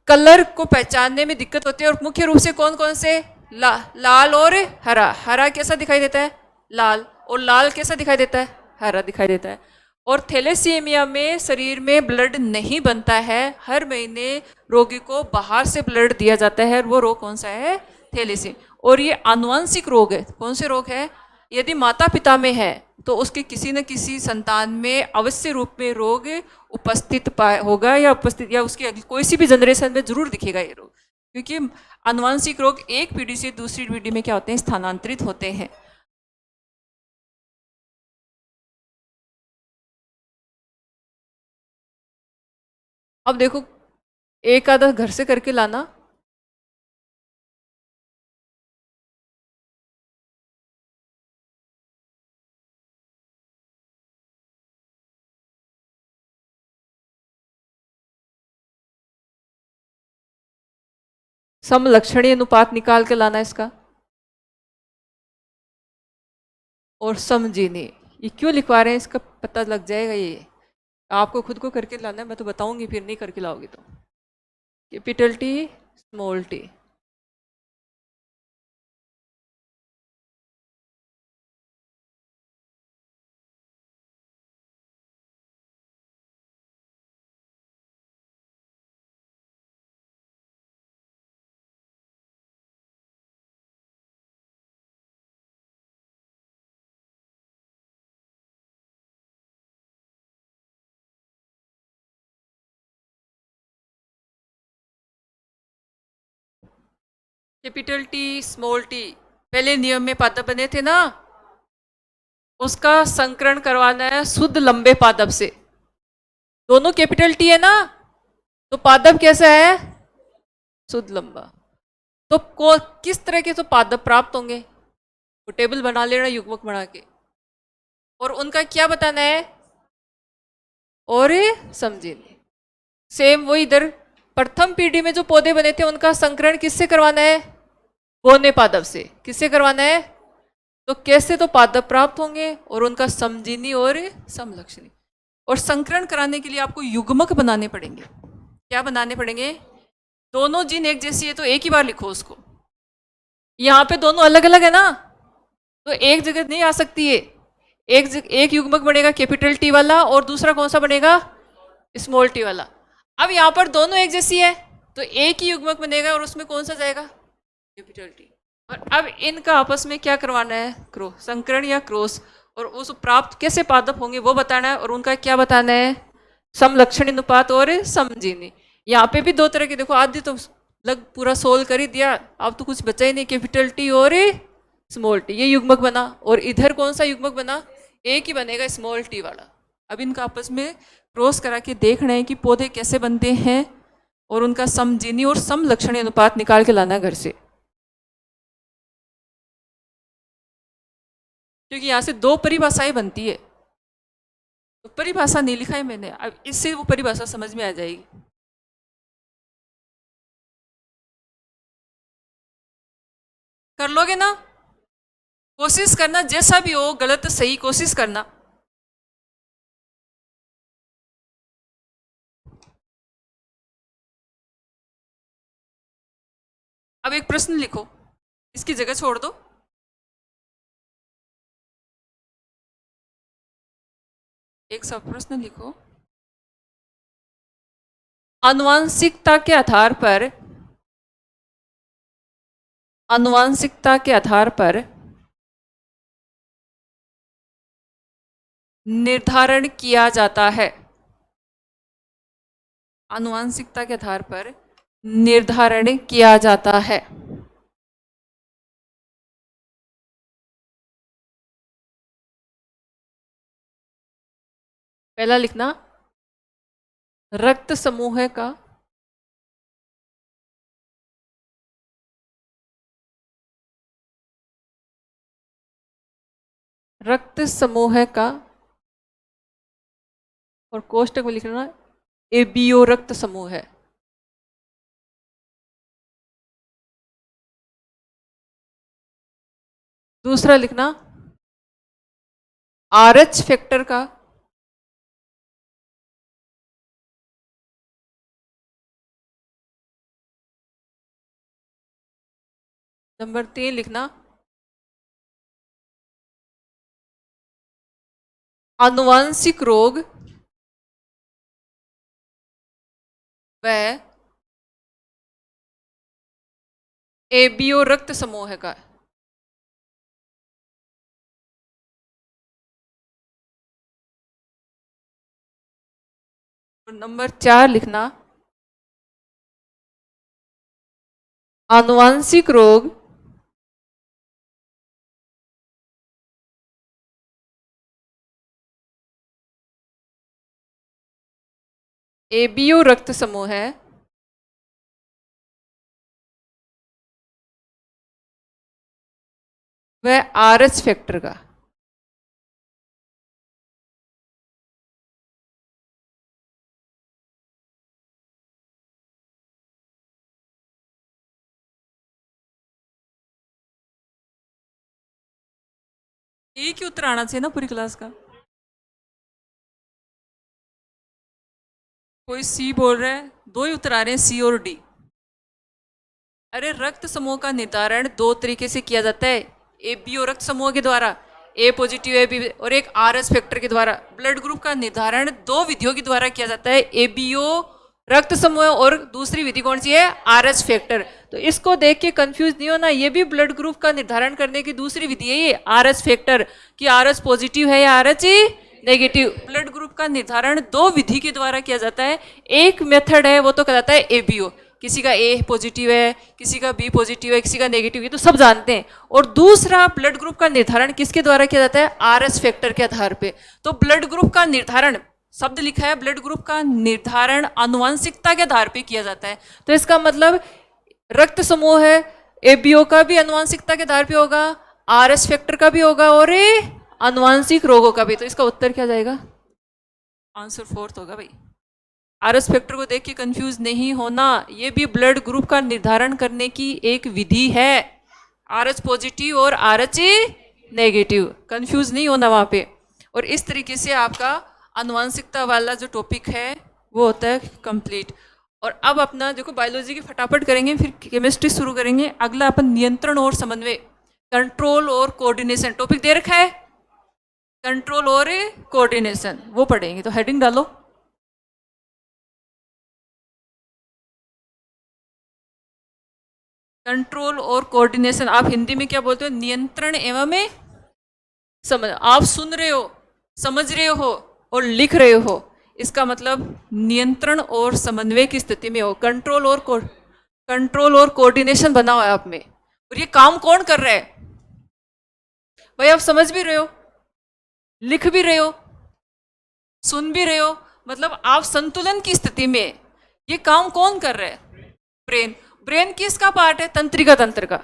कलर को पहचानने में दिक्कत होती है, और मुख्य रूप से कौन कौन से लाल और हरा। हरा कैसा दिखाई देता है, लाल, और लाल कैसा दिखाई देता है, हरा दिखाई देता है। और थैलेसीमिया में शरीर में ब्लड नहीं बनता है, हर महीने रोगी को बाहर से ब्लड दिया जाता है, वो रोग कौन सा है, थैलेसीमिया। और ये आनुवंशिक रोग है। कौन से रोग है, यदि माता पिता में है तो उसके किसी न किसी संतान में अवश्य रूप में रोग उपस्थित होगा, या उपस्थित, या उसकी कोई सी भी जनरेशन में जरूर दिखेगा ये रोग, क्योंकि आनुवंशिक रोग एक पीढ़ी से दूसरी पीढ़ी में क्या होते हैं, स्थानांतरित होते हैं। अब देखो, एक आधा घर से करके लाना। समलक्षणी अनुपात निकाल के लाना इसका, और समझिनी। ये क्यों लिखवा रहे हैं इसका पता लग जाएगा, ये आपको खुद को करके लाना है, मैं तो बताऊंगी, फिर नहीं करके लाओगे तो। Capital T, small T. Capital T, small T, पहले नियम में पादप बने थे ना, उसका संकरण करवाना है शुद्ध लंबे पादप से। दोनों कैपिटल टी है ना, तो पादप कैसा है, शुद्ध लंबा। तो किस तरह के तो पादप प्राप्त होंगे, वो टेबल बना लेना युग्मक बना के, और उनका क्या बताना है, और समझिए। सेम वही इधर प्रथम पीढ़ी में जो पौधे बने थे उनका संकरण किससे करवाना है, बोने पादप से। किससे करवाना है, तो कैसे तो पादप प्राप्त होंगे, और उनका समजीनी और समलक्षणी। और संकरण कराने के लिए आपको युग्मक बनाने पड़ेंगे। क्या बनाने पड़ेंगे, दोनों जीन एक जैसी है तो एक ही बार लिखो उसको। यहाँ पे दोनों अलग अलग है ना, तो एक जगह नहीं आ सकती है। एक युग्मक बनेगा कैपिटल टी वाला, और दूसरा कौन सा बनेगा, स्मॉल टी वाला। अब यहाँ पर दोनों एक जैसी है तो एक ही युग्मक बनेगा, और उसमें कौन सा जाएगा, कैपिटल टी। और अब इनका आपस में क्या करवाना है, क्रॉस, संकरण या क्रॉस, और उस प्राप्त कैसे पादप होंगे वो बताना है, और उनका क्या बताना है, समलक्षणी अनुपात और समजीनी। यहाँ पे भी दो तरह के, देखो आदि तो लग पूरा सोल्व कर ही दिया, अब तो कुछ बचा ही नहीं, कैपिटल टी और स्मॉल टी, ये युग्मक बना। और इधर कौन सा युग्मक बना, एक ही बनेगा, स्मॉल टी वाला। अब इनका आपस में क्रॉस करा के देखना है कि पौधे कैसे बनते हैं, और उनका समजीनी और समलक्षणी अनुपात निकाल के लाना घर से, क्योंकि यहाँ से दो परिभाषाएं बनती है। तो परिभाषा नहीं लिखा है मैंने, अब इससे वो परिभाषा समझ में आ जाएगी। कर लोगे ना, कोशिश करना, जैसा भी हो, गलत सही कोशिश करना। अब एक प्रश्न लिखो, इसकी जगह छोड़ दो। एक सब प्रश्न लिखो, आनुवांशिकता के आधार पर, आनुवांशिकता के आधार पर निर्धारण किया जाता है, आनुवांशिकता के आधार पर निर्धारण किया जाता है। पहला लिखना, रक्त समूह का रक्त समूह का, और कोष्टक में लिखना एबीओ रक्त समूह है। दूसरा लिखना, आरएच फैक्टर का नंबर 3 लिखना, आनुवांशिक रोग व एबीओ रक्त समूह का। और नंबर 4 लिखना, आनुवांशिक रोग एबीओ रक्त समूह है व आरएच फैक्टर का। एक ही उत्तर आना चाहिए ना पूरी क्लास का। कोई सी बोल रहा है, दो ही उत्तर आ रहे हैं, सी और डी। अरे रक्त समूह का निर्धारण दो तरीके से किया जाता है, ए बी ओ रक्त समूह के द्वारा, ए पॉजिटिव ए बी, और एक आर एस फैक्टर के द्वारा। ब्लड ग्रुप का निर्धारण दो विधियों के द्वारा किया जाता है, ए बी ओ रक्त समूह और दूसरी विधि कौन सी है, आर एस फैक्टर। तो इसको देख के कंफ्यूज नहीं होना, ये भी ब्लड ग्रुप का निर्धारण करने की दूसरी विधि है, ये आर एस फैक्टर, कि आर एस पॉजिटिव है या R H negative. Blood group का निर्धारण दो विधि के द्वारा किया जाता है। एक मेथड है वो तो कहलाता है एबीओ, किसी का ए पॉजिटिव है, किसी का बी पॉजिटिव है, किसी का नेगेटिव है, तो सब जानते हैं। और दूसरा ब्लड ग्रुप का निर्धारण किसके द्वारा किया जाता है, आरएस फैक्टर के आधार पे। तो ब्लड ग्रुप का निर्धारण, शब्द लिखा है, ब्लड ग्रुप का निर्धारण आनुवांशिकता के आधार पे किया जाता है। तो इसका मतलब रक्त समूह है, एबीओ का भी आनुवांशिकता के आधार पे होगा, आरएस फैक्टर का भी होगा, और आनुवांशिक रोगों का भी। तो इसका उत्तर क्या जाएगा, आंसर 4 होगा भाई। आरएस फैक्टर को देख के कंफ्यूज नहीं होना, ये भी ब्लड ग्रुप का निर्धारण करने की एक विधि है, आरएच पॉजिटिव और आरएच नेगेटिव, कंफ्यूज नहीं होना वहां पे। और इस तरीके से आपका आनुवांशिकता वाला जो टॉपिक है वो होता है कंप्लीट। और अब अपना देखो बायोलॉजी की फटाफट करेंगे, फिर केमिस्ट्री शुरू करेंगे। अगला अपन नियंत्रण और समन्वय, कंट्रोल और कोऑर्डिनेशन टॉपिक दे रखा है, कंट्रोल और कोऑर्डिनेशन, वो पढ़ेंगे। तो हेडिंग डालो, कंट्रोल और कोऑर्डिनेशन। आप हिंदी में क्या बोलते हो, नियंत्रण एवं समझ। आप सुन रहे हो, समझ रहे हो और लिख रहे हो, इसका मतलब नियंत्रण और समन्वय की स्थिति में हो। कंट्रोल और कोऑर्डिनेशन बना हुआ है आप में। और ये काम कौन कर रहा है भाई, आप समझ भी रहे हो, लिख भी रहे हो, सुन भी रहे हो, मतलब आप संतुलन की स्थिति में। ये काम कौन कर रहा है, ब्रेन। ब्रेन किसका पार्ट है, तंत्रिका तंत्र का,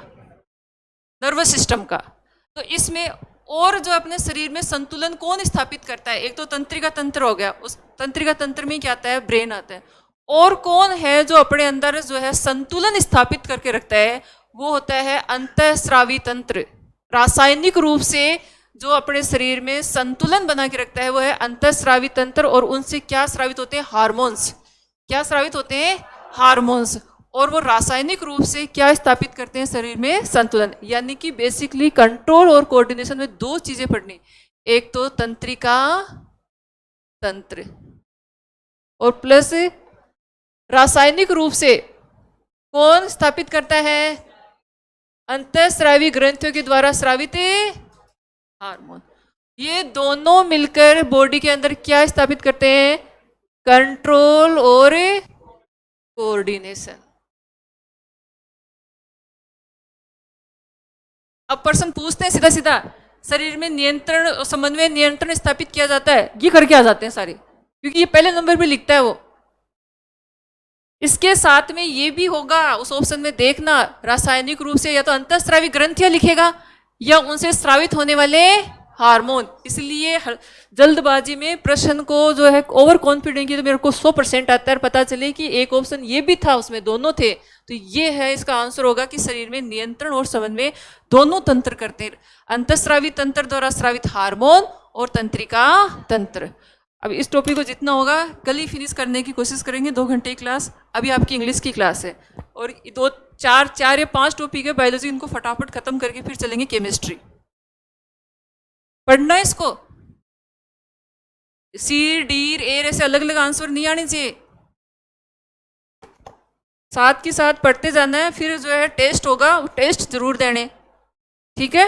नर्वस सिस्टम का। तो इसमें और जो अपने शरीर में संतुलन कौन स्थापित करता है, एक तो तंत्रिका तंत्र हो गया, उस तंत्रिका तंत्र में क्या आता है, ब्रेन आता है। और कौन है जो अपने अंदर जो है संतुलन स्थापित करके रखता है, वो होता है अंतःस्रावी तंत्र। रासायनिक रूप से जो अपने शरीर में संतुलन बना के रखता है वो है अंतःस्रावी तंत्र। और उनसे क्या स्रावित होते हैं, हार्मोन्स। क्या स्रावित होते हैं, हार्मोन्स। और वो रासायनिक रूप से क्या स्थापित करते हैं, शरीर में संतुलन। यानी कि बेसिकली कंट्रोल और कोऑर्डिनेशन में दो चीजें पढ़नी, एक तो तंत्रिका तंत्र और प्लस रासायनिक रूप से कौन स्थापित करता है, अंतःस्रावी ग्रंथियों के द्वारा स्रावित हार्मोन। ये दोनों मिलकर बॉडी के अंदर क्या स्थापित करते हैं? कंट्रोल और कोऑर्डिनेशन। अब पर्सन पूछते हैं सीधा सीधा, शरीर में नियंत्रण और समन्वय नियंत्रण स्थापित किया जाता है, ये करके आ जाते हैं सारे, क्योंकि ये पहले नंबर पे लिखता है वो। इसके साथ में ये भी होगा उस ऑप्शन में, देखना, रासायनिक रूप से या तो अंतःस्रावी ग्रंथियां लिखेगा या उनसे स्रावित होने वाले हार्मोन। इसलिए जल्दबाजी में प्रश्न को जो है ओवर कॉन्फिडेंट की, तो मेरे को 100% आता है, पता चले कि एक ऑप्शन ये भी था, उसमें दोनों थे, तो ये है इसका आंसर होगा कि शरीर में नियंत्रण और समन्वय दोनों तंत्र करते हैं, अंतःस्रावी तंत्र द्वारा स्रावित हार्मोन और तंत्रिका तंत्र। अब इस टॉपिक को जितना होगा कल ही फिनिश करने की कोशिश करेंगे, 2 घंटे की क्लास। अभी आपकी इंग्लिश की क्लास है और 4 या 5 टॉपिक है बायोलॉजी, इनको फटाफट खत्म करके फिर चलेंगे केमिस्ट्री। पढ़ना है इसको, सी डी एर ऐसे अलग अलग आंसर नहीं आने चाहिए, साथ के साथ पढ़ते जाना है। फिर जो है टेस्ट होगा, टेस्ट जरूर देने, ठीक है।